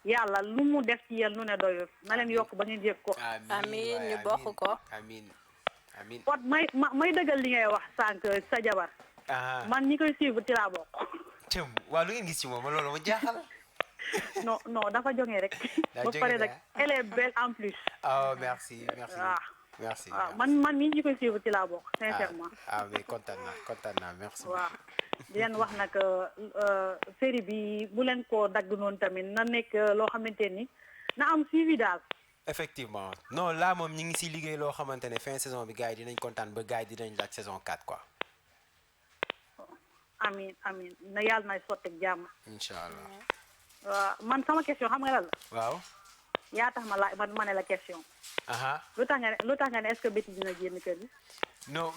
yàlla lu mu def ci yéen lu ne doyul na leen yokk ba ngeen yëg ko. amiin ñu bokk ko. amiin amiin. Pod may dëggal li ngay wax sànq sa jabar. man ñi koy suivre ci laa bokk. cëm waaw lu ngeen gis ci moom loolu ma jaaxal. non dafa jógee rek. ba pare rek elle est belle en plus. oh merci. merci waaw man mii ñi koy suivre ci laa bokk sincèrement. mais kontaan naa merci. waaw di leen wax nag série bi bu leen ko dagg noonu tamit na nekk loo xamante ni na am suivi daal. effectivement non là moom ñi ngi si liggéey loo xamante ne fin saison bi gars yi dinañ kontaan ba gars yi dinañ laaj saison 4 quoi. amiin na yàlla nay sotteeg jàmm. incha allah. waaw man sama question xam nga lan la. waaw. yaa tax ma ne la question. lu tax nga ne est-ce que Betty dina génn kër gi. non.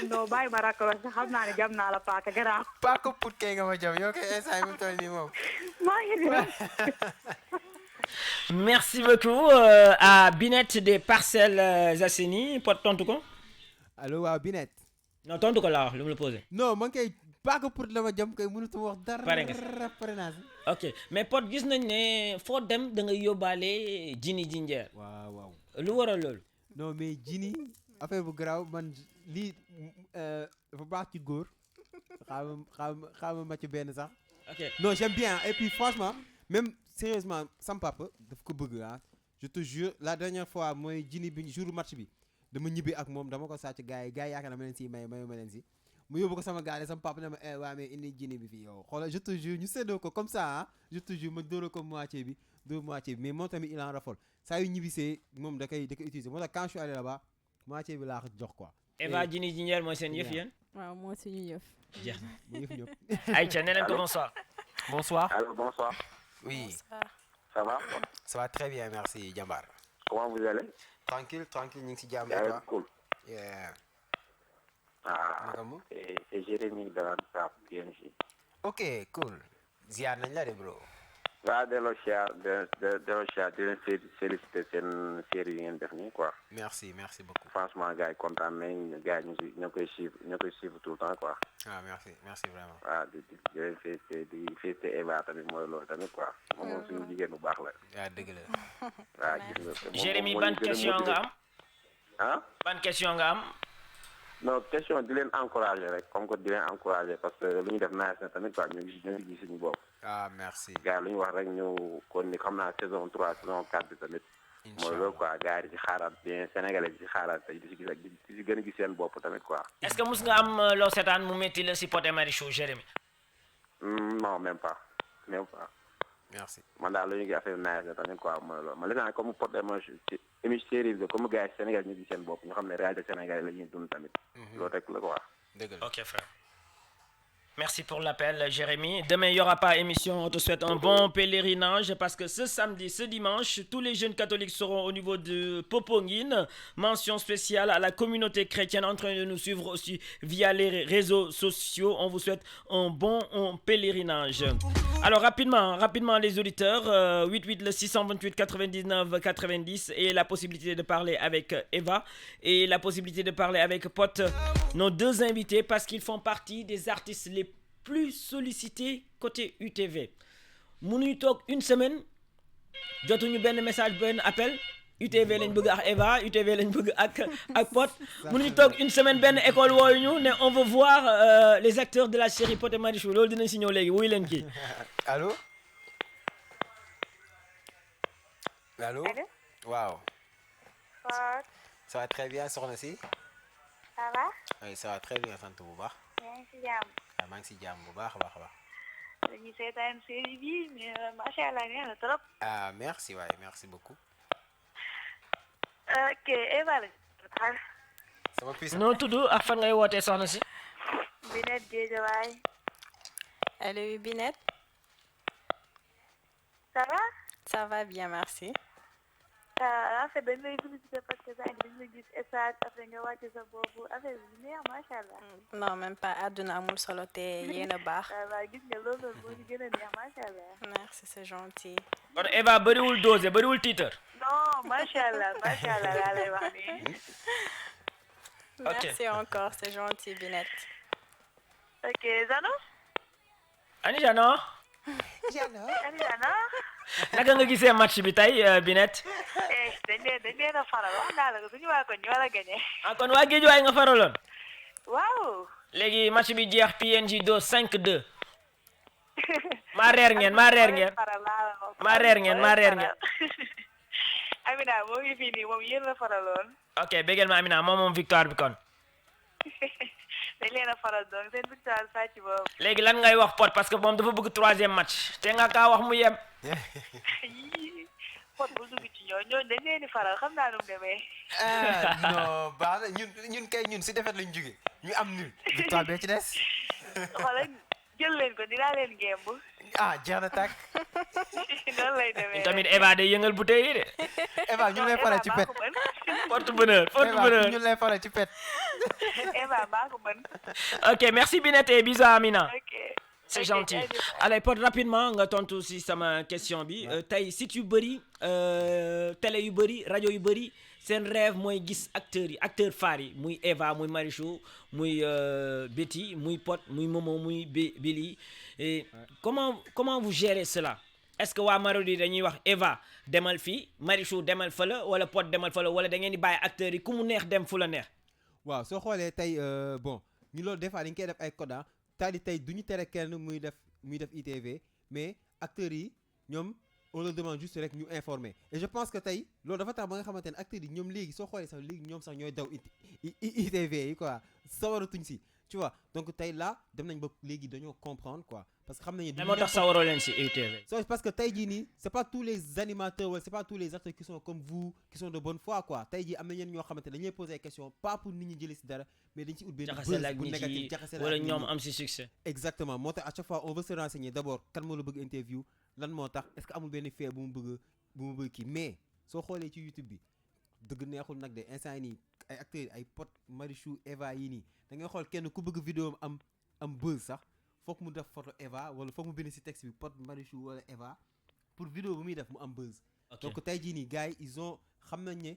non bàyyi ma raccroché sax xam naa ne jam naa la paaka garaaw. paaka put kay nga ma jam yow kay instant mu toll nii moom. maa ngi di Merci beaucoup à Binette des Parcelles Assainies. Pod tontu ko. allo waaw Binette. non tontu ko laa wax lu mu la posé. non man kay paaka pour la ma jam kay mënutuma wax dara. pare naa si. ok mais Pod gis nañ ne foo dem da nga yóbbaale Jini Jinjeer. waaw. lu waral loolu. non mais Jini affaire bu garaaw man lii dafa baax ci góor xaama ma ci benn sax. ok non j'aime bien et puis franchement même sérieusement sam papa daf ko bëgg je te jure la dernière fois mooy Jini bi jour match bi dama ñibbi ak moom dama ko sàcc gars yi yaakaar na ma leen si mayu ma leen si mu yóbbu ko sama gaale sama papa ne ma waa mais indi Jini bi fii yow xoolal je te jure ñu séddoo ko comme ça je te jure ma dóora ko moitié bi mais moom tamit il en raffole saa yu ñibbisee moom da koy utiliser moo tax quand je suis allé là-bas moitié bi laa ko jox quoi. Eva Jini Jinjeer mooy seen yëf yéen. waaw moo suñu yëf. jeex na mu yëf ñëpp. Aïcha nee nañ ko bonsoir. bonsoir. Allô, bonsoir. Oui. Bonsoir. Ça va? Ça va très bien, merci, Jambar. Comment vous allez? Tranquille, ñu ngi si jàmm. Yeah, cool. Yeah. C'est Jérémy de la PNJ. Ok, cool. Ziar nañ la de bro. waaw delloo siyaar di leen féliciter seen série yi ngeen def nii quoi. merci beaucoup. franchement gars yi kontaan nañ gars yi ñoo koy suivre tout le temps quoi. merci vraiment. waaw di leen féliciter Eva tamit mooy loolu tamit quoi. moom suñu jigéen bu baax la. waaw dëgg la. waaw gis nga. Jérémy ban question nga am. ban question nga am. non question di leen encourager rek comme que di leen encourager parce que lu ñu def naaj na tamit quoi ñu ngi gis suñu bopp. merci. gars lu ñu wax rek ñu kon ni xam naa saison 3 saison 4 bi tamit. mooy loolu quoi gars yi di ci xaaraat bien sénégalais di ci xaaraat tey di ci gën a gis seen bopp tamit quoi. est-ce que mus nga am loo seetaan mu métti la si Pod et Marichou Jérémy. non même pas. merci. man daal lu ñu ngi affaire naaj na tamit quoi mooy loolu man li nga comme Pod et Marichou ci émission série bi comme gars yi Sénégal ñu gis seen bopp ñu xam ne réalité sénégalais la ñuy dund tamit. loolu rek la quoi. dëgg la ok frère. Merci pour l'appel, Jérémy. Demain, il n'y aura pas émission. On te souhaite un bon pèlerinage parce que ce samedi, ce dimanche, tous les jeunes catholiques seront au niveau de Poponguine. Mention spéciale à la communauté chrétienne en train de nous suivre aussi via les réseaux sociaux. On vous souhaite un bon pèlerinage. Alors, rapidement, les auditeurs, 88 le 628 99 90 et la possibilité de parler avec Eva et la possibilité de parler avec Pod, nos deux invités parce qu'ils font partie des artistes les plus sollicité côté UTV mënuñu toog une semaine jotuñu benn message benn appel UTV lañ bëgg ak Eva UTV lañ bëgg ak Pod mënuñu toog une semaine benn école wooyu ñu ne on veut voir les acteurs de la série Pod et Marichou loolu dinañ si ñëw léegi wuy leen kii. Allô waaw. ça va très bien soxna si. ça va. oui ça va très bien sant bu baax. yaa ngi si jàmm. maa ngi si jàmm bu baax a baax. dañuy seetaan série bi mais macha allah neex na trop. merci merci beaucoup. ok Eva la. sama piste. noo tudd ak fan ngay wootee soxna si. Binette Guédiawaye. Allô Binette. ça va. Ça va bien merci. affaire dañ lay féliciter parce que dañ la gis stage après nga wàcc sa bopp affaire bi neex macha allah. non même pas àdduna amul solo te yéen a baax. waaw gis nga loolu moo ñu gën a neex macha allah. merci c'est gentil. kon Eva bëriwul dosé bëriwul titre. non macha allah laa lay wax nii. merci encore c'est gentil Binette. ok Zano. ani Jano. naka nga gisee match bi tey Binette. dañ leen a faral wax naa la ko suñu waa ko ñu war a gagné. ah kon waa Guédiawaye nga faraloon. waaw. léegi match bi jeex PNG doo 5-2. maa reer ngeen. Amina moo ngi fii nii moom yéen la faraloon. ok béggeel ma Amina moom victoire bi kon. dañ leen a faral donc seen victoire sàcc boobu. léegi lan ngay wax Pod parce que moom dafa bëgg 3e match te nga kaa wax mu yem. Pod bu dugg ci ñooñu dañ leen di faral xam naa nu mu demee. non baax na ñun si defet lañ jóge ñu am nul victoire bee ci des. xoolal jël leen ko dinaa leen gemb. jeex na tàkk. noonu lay demee tamit Eva day yëngal bouteille yi de. Eva ñu lay faral ci pet. porte bonheur. ñu lay faral ci pet. Eva maa ko mën. ok merci Binette et bisous Amina. ok c'est gentil. allez Pod rapidement nga tontu si sama question bi tey site yu bëri télé yu bëri rajo yu bëri seen rêve mooy gis acteurs yi acteurs phares yi muy Eva muy Marichou muy Betty muy Pod muy Momo muy Billy et comment vous gérez cela est-ce que waa Marodi dañuy wax Eva demal fii Marichou demal fa la wala Pod demal fa la wala da ngeen di bàyyi acteurs yi ku mu neex dem fu la neex. waaw soo xoolee tey bon ñu loolu des fois dañ koy def ay coda c'est-à-dire tey du ñu tere kenn muy def ITV mais acteurs yi ñoom on leur demande juste rek ñu informer et je pense que tey loolu dafa tax ba nga xamante ne acteurs yi ñoom léegi soo xoolee sax léegi ñoom sax ñooy daw ITV yi quoi sawaratuñ si tu vois donc tey là dem nañ ba léegi dañoo comprendre quoi parce que xam nañu. moo tax sawaroo leen si ITV. parce que tey jii nii c'est pas tous les animateurs wala c'est pas tous les acteurs qui sont comme vous qui sont de bonne foi quoi tey jii am na ñenn ñoo xamante ne dañuy poser ay questions pas pour nit ñi jëlee si dara mais dañ ci ut benn buzz bu négatif jaxase wala ñoom am si succès. exactement moo tax à chaque fois on veut se renseigner d'abord kan moo la bëgg interview lan moo tax est-ce que amul benn fait bu mu bëgg kii mais soo xoolee ci YouTube bi dëgg neexul nag de instant yi nii ay acteurs ay Pod Marichou Eva yi nii da ngay xool kenn ku bëgg vidéo am buzz sax foog mu def photo Eva wala foog mu bind ci texte bi Pod Marichou wala Eva pour vidéo bu muy def mu am buzz. donc tey jii nii gars yi ils ont xam nañ ne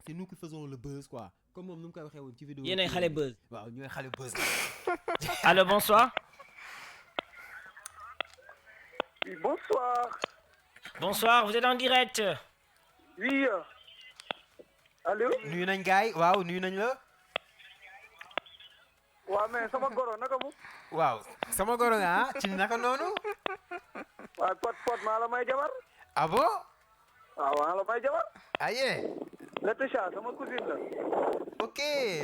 c'est nous qui faisons le buzz quoi comme moom nu mu koy waxee woon ci vidéo. yéen ay xale buzz. waaw ñooy xale buzz. allô bonsoir. oui bonsoir. bonsoir vous êtes en direct. oui. allo. nuyu nañ gars yi waaw nuyu nañ la. waaw mais sama goro naka mu. waaw sama goro nga ci naka noonu. waaw Pod maa la may jabar. ah bon. waaw maa la may jabar. aye. Laetitia sama cousine la. ok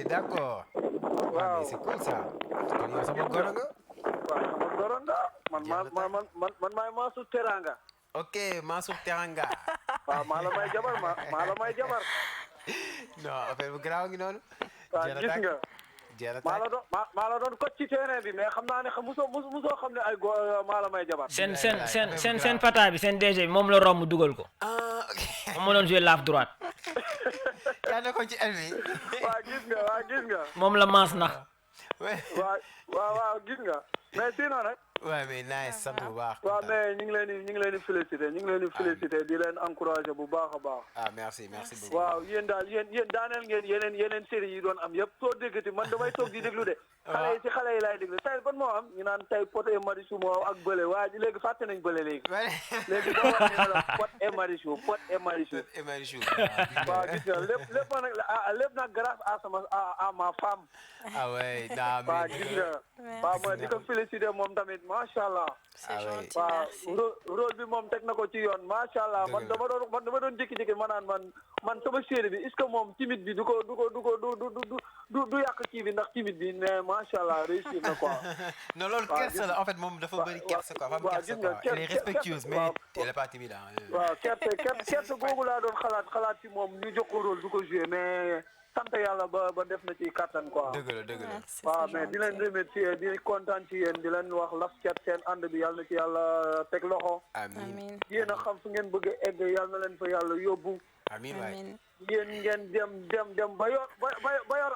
d'accord. waaw mais c'est cool ça. kon yow sama goro nga. waaw sama goro nga. man maay Mansour Teranga. ok Mansour Teranga. waaw maa la may jabar maa la may jabar. non affaire bu garaaw ngi noonu. waaw gis nga. maa la doon coach ci terrain bi mais xam naa ne musoo xam ne ay maa la may jabar. seen pata bi seen DG bi moom la romb dugal ko. ok moom moo doon jouer lave droite. yaa nekkoon ci aile bi. waaw gis nga. moom la maas nax. waaw gis nga mais sinon nag. waaw mais nice sant bu baax. waaw mais ñu ngi leen di féliciter di leen encourager bu baax a baax. ah merci beaucoup. waaw yéen daaneel ngeen yeneen série yi doon am yëpp soo déggati man damay toog di déglu de. xale yi laay déglu tey ban moo am ñu naan tey Pod et Marichou moo ak bële waa ji léegi fàtte nañ bële léegi. léegi boo waxee la Pod et Marichou. waaw gis nga lépp nag grâce à ma femme. ah ouais waaw gis nga. waaw mooy di ko féliciter moom tamit macha allah. waaw rôle bi moom teg na ko ci yoon macha allah man dama doon jékki-jékki ma naan man sama série bi est-ce que moom timide bi du yàq kii bi ndax timide bi mais macha allah réussir na quoi. non loolu kersa la en fait moom dafa bëri kersa quoi. waaw gis nga elle est respectueuse mais elle est pas timide. waaw kersa googu laa doon xalaat ci moom ñu jox ko rôle du ko jouer mais. sant yàlla ba def na ci kattan quoi. dëgg la. waaw mais di leen remercier di kontaan ci yéen di leen wax laf cat seen ànd bi yàlla na ci yàlla teg loxo. amiin yéen a xam fu ngeen bëgg a egg yàlla na leen fa yàlla yóbbu. amiin waay yéen ngeen dem ba yor ba yor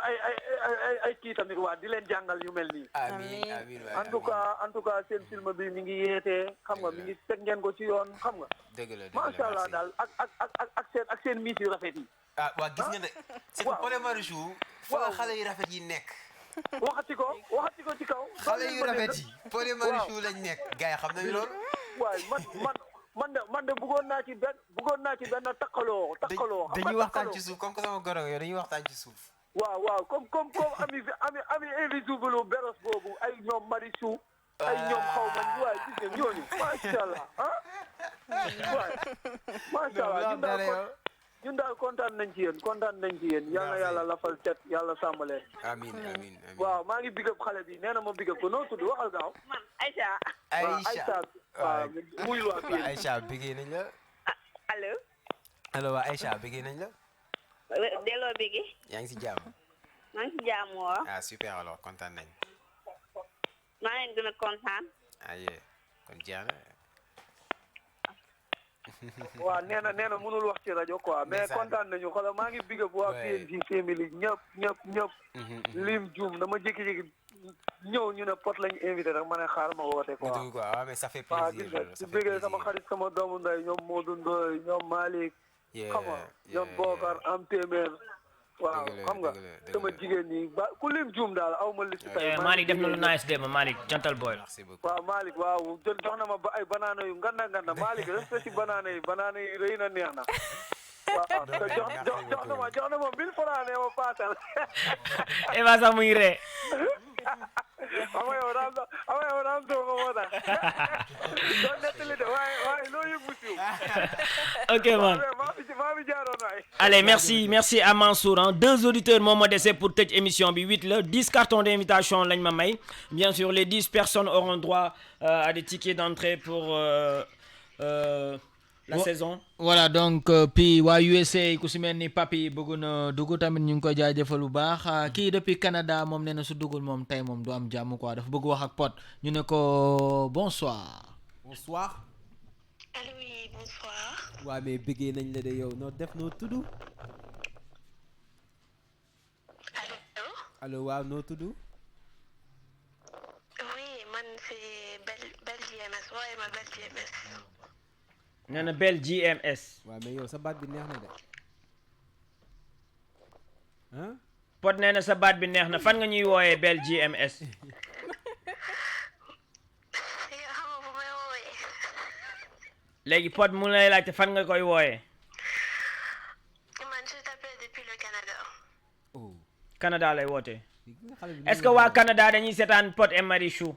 ay kii tamit waa di leen jàngal yu mel nii. amiin amiin waay en tout cas seen film bi mi ngi yeetee xam nga mi ngi teg ngeen ko ci yoon xam nga. dëgg la macha allah daal ak seen miis yu rafet yi. waa gis nga ne. c'est que Pod et Marichou. fa xale yu rafet yi nekk. waxati ko ci kaw. xale yu rafet yi Pod et Marichou lañ nekk. gars yi xam nañu loolu. waay man de bëggoon naa ci benn takkaloo. dañuy waxtaan ci suuf comme que sama goro yow dañuy waxtaan ci suuf. waaw comme ami invisible beros boobu ay ñoom Marichou. ay ñoom xaw ma waay gis nga ñooñu macha allah waay macha allah ñun daal kontaan nañ ci yéen yal na yàlla lafal cet yàlla sàmm leen. amiin. waaw maa ngi big up xale bi nee na ma big up ko noo tudd waxal gaaw. man Aïcha. waaw muy waa fii. Aïcha bëggee nañ la. allo waa Aïcha bëggee nañ la. delloo bëggee. yaa ngi si jàmm. maa ngi si jàmm woo. super alors kontaan nañ. maa leen gën a kontaan. ayé kon jeex na. waaw nee na mënul wax ci rajo quoi mais kontaan nañu xoolal maa ngi big up waa PNJ family ñëpp lim juum dama jékki-jékki ñëw ñu ne Pod lañu invité rek ma ne xaar ma woote quoi waaw mais ça fait plaisir ci bëggee sama xarit sama doomu nday ñoom Modou Ndoye ñoom Malick xam nga ñoom Bokar am téeméer waaw xam nga sama jigéen ñi ba ku lim juum daal aw ma liste tey Malick def na lu nice dem Malick jantal boy waaw Malick waaw jox na ma ay banaana yu nganda Malick respect ci banaana yi rëy na neex na waaw jox na ma 1000 francs ne ma paasal Eva sax muy ree ama yow daam doo ko moo tax doo nettali de waaye loo yëngu siiw ok man maa mi jaaroon waay allez merci à Mansour hein. 2 auditeurs moo ma dese pour tëj émission bi 8 la 10 cartons d'invitation lañ ma may bien sûr les 10 personnes auront droit à des tickets d'entrée pour la saison. Voilà donc puis waa USA ku si mel ni papi bëgg na dugg tamit ñu ngi koy jaajëfal bu baax kii depuis Canada moom nee na su duggul moom tey moom du am jàmm quoi dafa bëgg wax ak Pod ñu ne ko bonsoir. allo oui bonsoir. waa mais bëggee nañ la de yow noo def noo tudd. allo waaw noo tudd. oui man c'est Belle GMS waaye ma Belle GMS. nee na Belle GMS. waaw mais yow sa baat bi neex na de. ah. Pod nee na sa baat bi neex na fan nga ñuy wooyee Belle GMS. léegi Pod mu lay laajte fan nga koy wooyee. man je t'appelle depuis le Canada. oh. Canada lay woote. est-ce que waa Canada dañuy seetaan Pod et Marichou.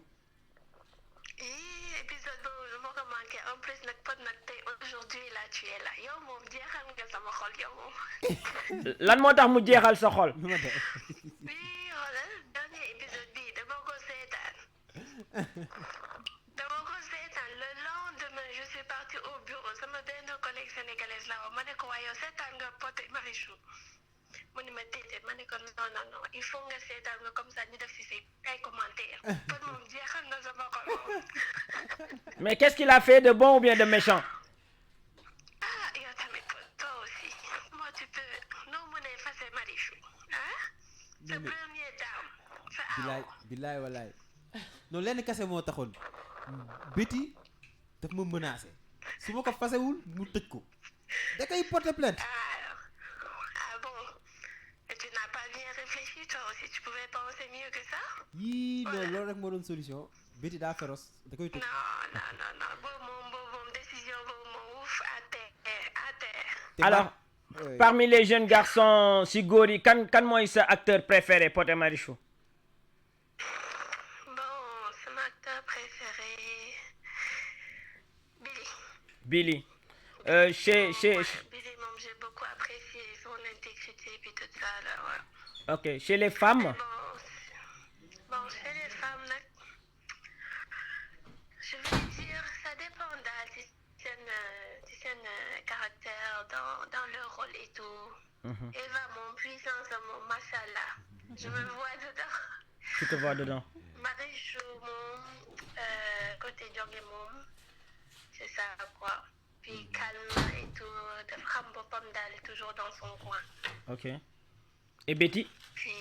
épisode boobu moo ko manqué en plus nag Pod nag tey aujourd'hui là tu es là yow moom jeexal nga sama xol yow moom. lan moo tax mu jeexal sa xol. oui xoolal dernier épisode bi dama ko seetaan. le lendemain je suis partie au bureau sama benn collègue sénégalaise la ma ne ko waaye yow seetaan nga Pod et Marichou. mu ne ma déedéet ma ne ko non il faut nga seetaan nga comme ça ñu def ci ay commentaires. Pod moom jeexal na sama xol moom. mais qu'est-ce qu'il a fait de bon ou bien de méchant. yow tamit toi aussi moi tu peux noo mën a effacer Marichou sa première dame. bilaay walaay non lenn kese moo taxoon Betty daf ma menacé su ma ko fasewul mu tëj ko da koy porter plainte. Tu n'as pas bien réfléchi toi aussi tu pouvais penser mieux que ça. yii non loolu rek moo doon solution Betty daa féroce da koy tëj. non boobu moom décision boobu moom ouf à terre. alors parmi les jeunes garçons si góor yi kan mooy sa acteur préféré Pod et Marichou. bon sama acteur préféré Billy. Billy moom j'ai beaucoup apprécié son intégrité et puis tout ça là ouais. ok chez les femmes. bon chez les femmes nag je vais dire ça dépend daal ci seen caractère dans leur rôle et tout. Eva moom puissance moom machallah je me vois dedans. tu te vois dedans. Marichou moom côté jonge moom c'est ça quoi. puis calme et tout. Dafa xam boppam daal est toujours dans son coin. Ok. Et Betty? Puis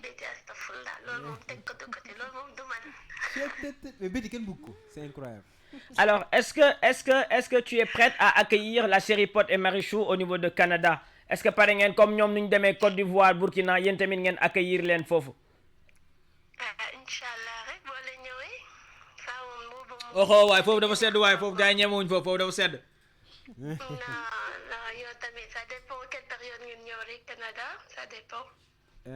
Betty astafurlah loolu moom teg ko de côté loolu moom du man. Mais Betty kenn bëgg ko, c'est incroyable. Alors, est-ce que tu es prête à accueillir la série Pod et Marichou au niveau de Canada? Est-ce que pare ngeen comme ñoom nu ñu demee Côte d'Ivoire, Burkina yéen tamit ngeen accueillir leen foofu? Inchallah rek boo la ñëwee ça moom oh waay foofu dafa sedd waay foofu gars yi ñemewuñ foofu dafa sedd. non yow tamit ça dépend quelle période ngeen ñëw rek Canada, ça dépend.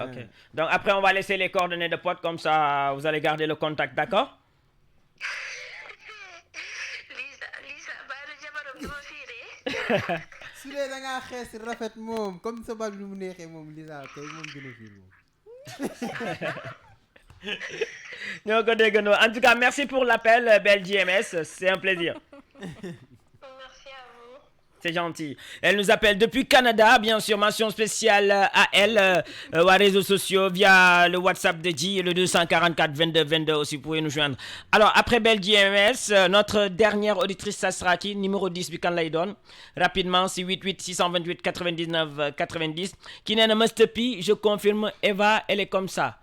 Ok. Donc après on va laisser les coordonnées de Pod comme ça vous allez garder le contact, d'accord? Lisa baalu jabaram du ma fiiree. Su dee da ngaa xees rafet moom comme sa bal bi mu neexee moom Lisa kay moom gën a fiir moom. ñoo ko déggandoo. En tout cas merci pour l'appel Belle JMS, c'est un plaisir. Merci à vous. C'est gentil. Elle nous appelle depuis Canada, bien sûr, mention spéciale à elle, aux réseaux sociaux, via le WhatsApp de G, le 244 22 22 aussi, vous pouvez nous joindre. Alors, après Belle JMS, notre dernière auditrice, ça sera qui? Numéro 10, Bikan Laydon. Rapidement, c'est 88 628 99 90. Qui n'est pas Mr. P, je confirme, Eva, elle est comme ça.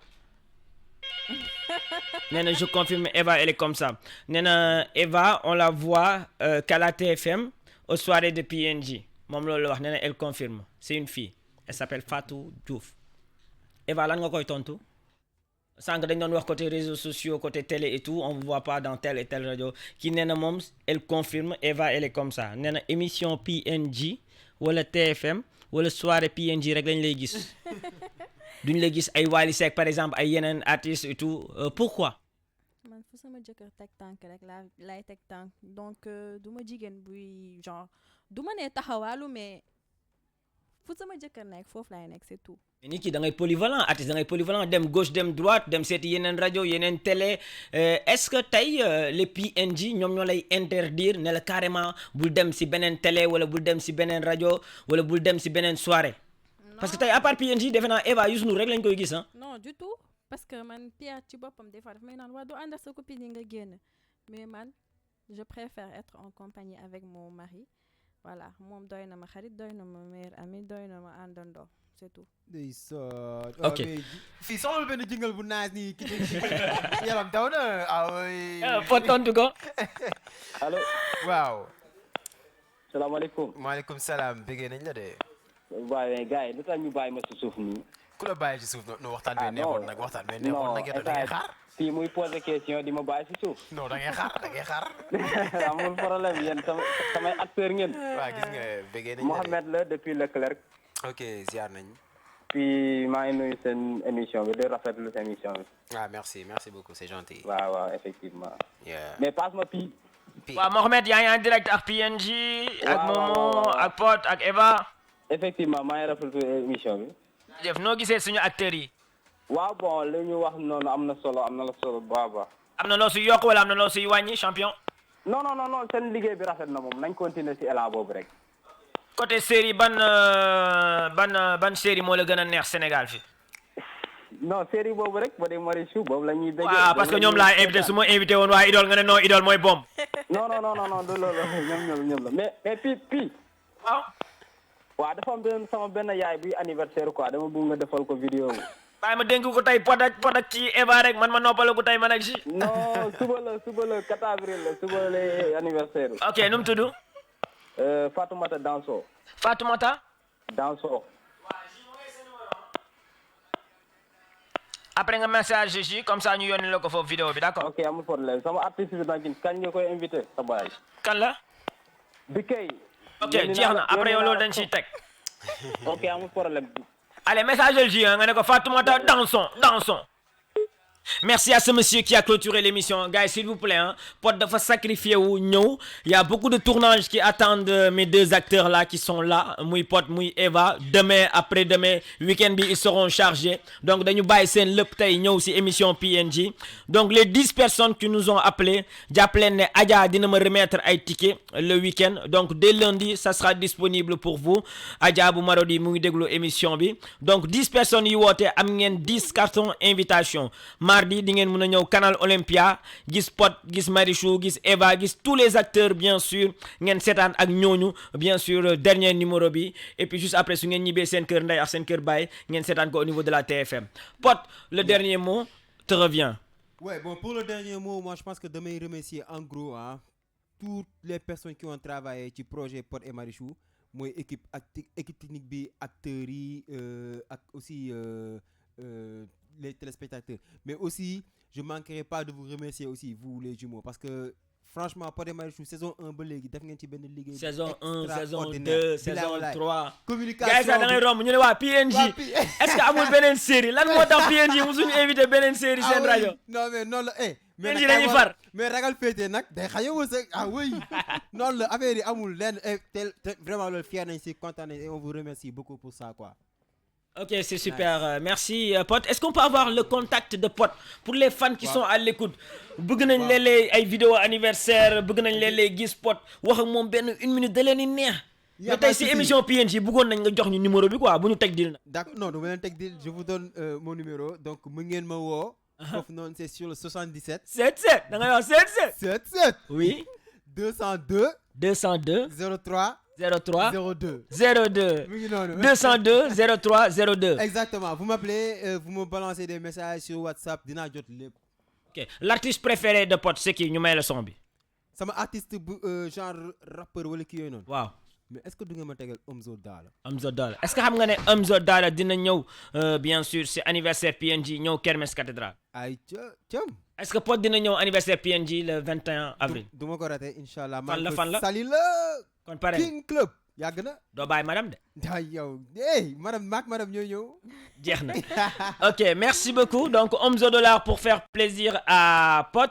Nena, je confirme, Eva, elle est comme ça. Nena, Eva, on la voit qu'à la TFM. Aux soirées de PNJ. Mom lolu wax néna elle confirme. C'est une fille. Elle s'appelle Fatou Diouf. Eva lan nga koy tontu? Sank dañ doon wax côté réseaux sociaux, côté télé et tout, on ne voit pas dans telle et telle radio. Qui néna mom elle confirme, Eva elle est comme ça. Néna émission PNJ wala TFM wala soirée PNJ rek lañ lay gis. Duñ lay gis ay Wally Seck par exemple, ay yenen artistes et tout. Pourquoi? Man fu sama jëkkër teg tànk rek laay teg tànk donc du ma jigéen buy genre du ma nee taxawaalu mais fu sama jëkkër nekk foofu laay nekk c'est tout. Mais nit ki da ngay polyvalent artiste da ngay polyvalent dem gauche dem droite dem seeti yeneen rajo yeneen télé est-ce que tey les PNJ ñoom ñoo lay interdire ne la carrément bul dem si beneen télé wala bul dem si beneen rajo wala bul dem si beneen soirée? Parce que tey à part PNJ defe naa Eva Youssou Ndour rek lañ koy gis ah. Non du tout. Parce que man Pierre ci boppam des fois daf may naan waa doo ànd ak sa copine yi nga génn mais man je préfère être en compagnie avec mon mari voilà moom doy na ma xarit doy na ma meilleur ami doy na ma àndandoo c'est tout. Ok. Fii soxla benn jingle bu naaj nii ki yaram daw na ah. Foo tontu ko. allo. waaw. salaamaaleykum. maaleykum salaam bëggee nañ la de. waaye gars yi lu tax ñu bàyyi ma si suuf nii. ku la bàyyi ci suuf no waxtaan bi neexoon nag waxtaan bi neexoon nag da ngay xaar. fii muy posé question di ma bàyyi si suuf. non da ngay xaar. amul problème yéen samay acteur ngeen. waaw gis nga bëggee nañ Mohamed la depuis Leclerc. ok ziar nañ. puis maa ngi nuyu seen émission bi di rafetlu seen émission bi. ah merci beaucoup c'est gentil. waaw effectivement. mais passe ma Pi. waaw Mohamed yaa ngi en direct ak PNJ. ak Momo ak Pod ak Eva. effectivement maa ngi rafetlu émission bi. jëf noo gisee suñu acteurs yi. waaw bon li ñu wax noonu am na solo baba. am na loo si yokk wala am na loo si wàññi champion. non seen liggéey bi rafet na moom nañ continuer si élan boobu rek. côté série ban série moo la gën a neex Sénégal fi. non série boobu rek ba dee Marichou boobu la ñuy. waaw parce que ñoom laa invité su ma invité woon waa Idole nga ne non Idole mooy bomb. non du loolu ñoom la mais Pi. waaw. waaw dafa am sama benn yaay bi anniversaire quoi dama bëgg nga defal ko vidéo bi. waaye ma dénk ko tey Pod ak ci Eva rek man ma noppale ko tey man ak si. non suba la 4 avril la suba la anniversaire. ok nu mu tudd. Fatoumata Danso. Fatoumata. Danso. après nga message ji comme ça ñu yónni la ko foofu vidéo bi d'accord. ok amul problème sama artiste bi nag kañ nga koy invité sa baay. kan la. Bikey. ok jeex na après yow loolu dañ ciy teg. ok amul problème. allez message ji nga ne ko Fatoumata dansons. Merci à ce monsieur qui a clôturé l'émission. Guys, s'il vous plaît, hein, Pod dafa sacrifier wu ñëw. Il y a beaucoup de tournages qui attendent mes deux acteurs là qui sont là, muy Pod, muy Eva. Demain, après-demain, week-end bi ils seront chargés. Donc dañu bàyyi seen lépp tey ñëw ci émission PNJ. Donc les 10 personnes qui nous ont appelés, jàpp leen ne Adja dina ma remettre ay tickets le week-end. Donc dès lundi, ça sera disponible pour vous. Adja bu Marodi mu ngi déglu émission bi. Donc 10 personnes yi woote am ngeen 10 cartons invitation. mardi di ngeen mën a ñëw Canal Olympia gis Pod gis Marichou gis Eva gis tous les acteurs bien sûr ngeen seetaan ak ñooñu bien sûr dernier numéro bi et puis juste après su ngeen ñibbee seen kër ndey ak seen kër baay ngeen seetaan ko au niveau de la TFM Pod le dernier mot te revient. Ouais, bon, pour le dernier mot, moi je pense que demain remercier en gros toutes les personnes qui ont travaillé sur le projet Pod et Marichou, moi équipe technique bi, acteurs yi, aussi les téléspectateurs. Mais aussi, je ne manquerai pas de vous remercier aussi, vous les jumeaux, parce que franchement, Pod et Marichou, saison 1, saison 1, saison 2, saison 3. Communication. Guys, da ngay romb ñu ne waa PNG. Est-ce que amul beneen série lan moo tax PNG musuñu invité beneen série seen rajo. Non mais non la PNG dañuy far. Mais ragal féete nag day xañe wërsëg oui. Non la affaire yi amul lenn vraiment loolu fier nañ si kontaan nañ et on vous remercie beaucoup pour ça quoi. Ok, c'est super. Merci, Pod. Est-ce qu'on peut avoir le contact de Pod pour les fans qui sont à l'écoute? Bëgg nañ léeg-léeg ay vidéo anniversaire, bëgg nañ léeg-léeg gis Pod wax ak moom benn 1 minute da leen di neex. Mais tey si émission PNG bëggoon nañ nga jox ñu numéro bi quoi bu ñu teg dil na. D'accord, non, du ma leen teg dil, je vous donne mon numéro. Donc mu ngeen ma woo. Foofu noonu c'est sur le 77. 77 da ngay wax 77. 77. Oui. 202. 03. 02. 202 03 02. Exactement. Vous m'appelez, vous me balancez des messages sur WhatsApp, dina jot lépp. Ok. L'artiste préféré de Pod c'est qui ñu may la son bi. Sama artiste genre rappeur wala ki yooyu noonu. Waaw. Mais est-ce que du nga ma tegal Omzo Dollar? Omzo Dollar. Est-ce que xam nga ne Omzo Dollar dina ñëw bien sûr c'est anniversaire PNG ñëw Kermesse Cathédrale. Ay cëm. Est-ce que Pod dina ñëw anniversaire PNG le 21 avril. Du ma ko raté inchallah. Fan la Sali la. Kon pare King Club. Yàgg na. Doo bàyyi madame de. Ay yow madame ñoo ñëw. Jeex na. Ok, merci beaucoup. Donc Omzo Dollar pour faire plaisir à Pod.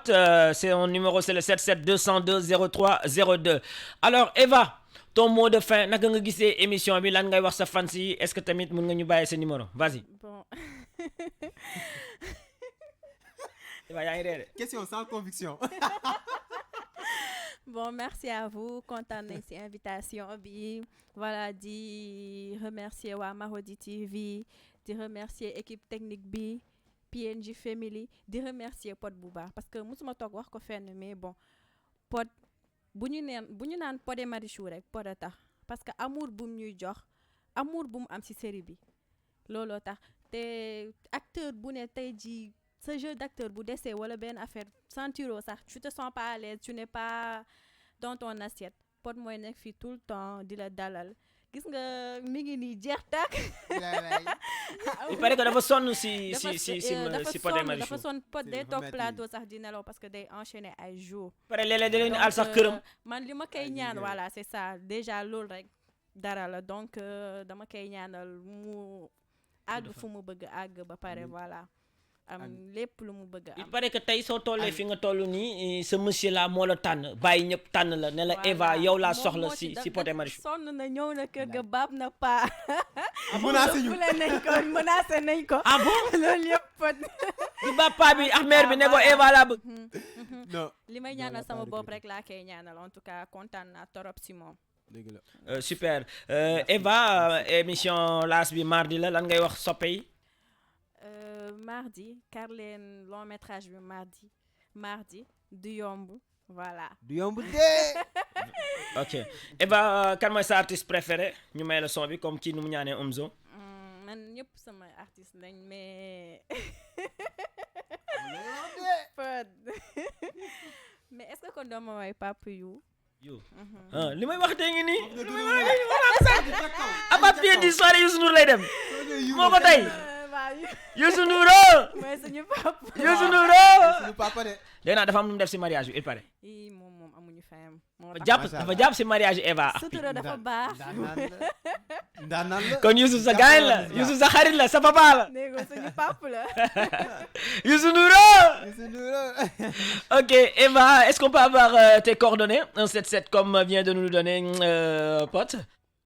C'est mon numéro, c'est le 77 202 03 02. Alors Eva, ton mot de fin naka nga gisee émission bi lan ngay wax sa fans yi est-ce que tamit mën nga ñu bàyyi sa numéro vas-y. Bon. Eva yaa ngi reere. Question sans conviction. Bon, merci à vous. Content de cette invitation. Voilà, di remercier wa Marodi TV, di remercier équipe technique bi, PNG Family, di remercier Pod Bouba parce que musuma tok wax ko fenn mais bon Pod buñu naan Pod et Marichou rek Pod a tax parce que amour bu ñuy jox amour bu mu am ci série bi lolo tax te acteur bu ne tay ji ce jeu d'acteur bu déssé wala ben affaire sentiro sax tu te sens pas à l'aise, tu n'es pas dans ton assiette. Pod mooy nekk fii tout le temps di la dalal gis nga mi ngi nii jeex tàkk. Il paraît que dafa sonn si Pod et Marichou. dafa sonn Pod day toog plateau sax di nelaw parce que day enchaîner ay jours. pare léeg-léeg da leen al sax këram. man li ma koy ñaan voilà c'est ça déjà loolu rek dara la donc dama koy ñaanal mu àgg fu mu bëgg àgg ba pare voilà. lépp lu mu bëgg am. Il paraît que tey soo tollee fi nga toll nii ce monsieur là moo la tànn bàyyi ñëpp tànn la ne la Eva yow laa soxla si Pod et Marichou. sonn na ñëw na kër ga baab na pa. menacé nañ ko. Ah bon loolu yëpp Pod. di baab pa bi ak mère bi ne ko Eva laa bëgg. Non. li may ñaanal sama bopp rek laa koy ñaanal en tout cas kontaan naa torop si moom. Super Eva émission laas bi mardi la lan ngay wax soppe yi. Mardi Carleen long métrage bi mardi du yomb voilà. Du yomb de. Ok Eva kan mooy sa artiste préféré ñu may la son bi comme kii nu mu ñaanee Omzo. Man ñëpp sama artiste lañ mais. Pod. Mais est-ce que kon doo ma way Papa You. li may wax tey ngi nii. Aba PNG di soirée Youssou Ndour lay dem. moo ko tey. Youssou Ndour. mooy suñu papa. Youssou Ndour. Suñu papa de. Dégg naa dafa am lu mu def si mariage bi il paraît. moom amuñu fayam. dafa jàpp si mariage Eva. sutura dafa baax. Ndaanaan la. kon Youssou sa gaañ la Youssou sa xarit la sa papa la. dégg nga suñu papa la. Youssou Ndour. Ok Eva, est-ce qu'on peut avoir tes coordonnées 177 comme vient de nous le donner Pod.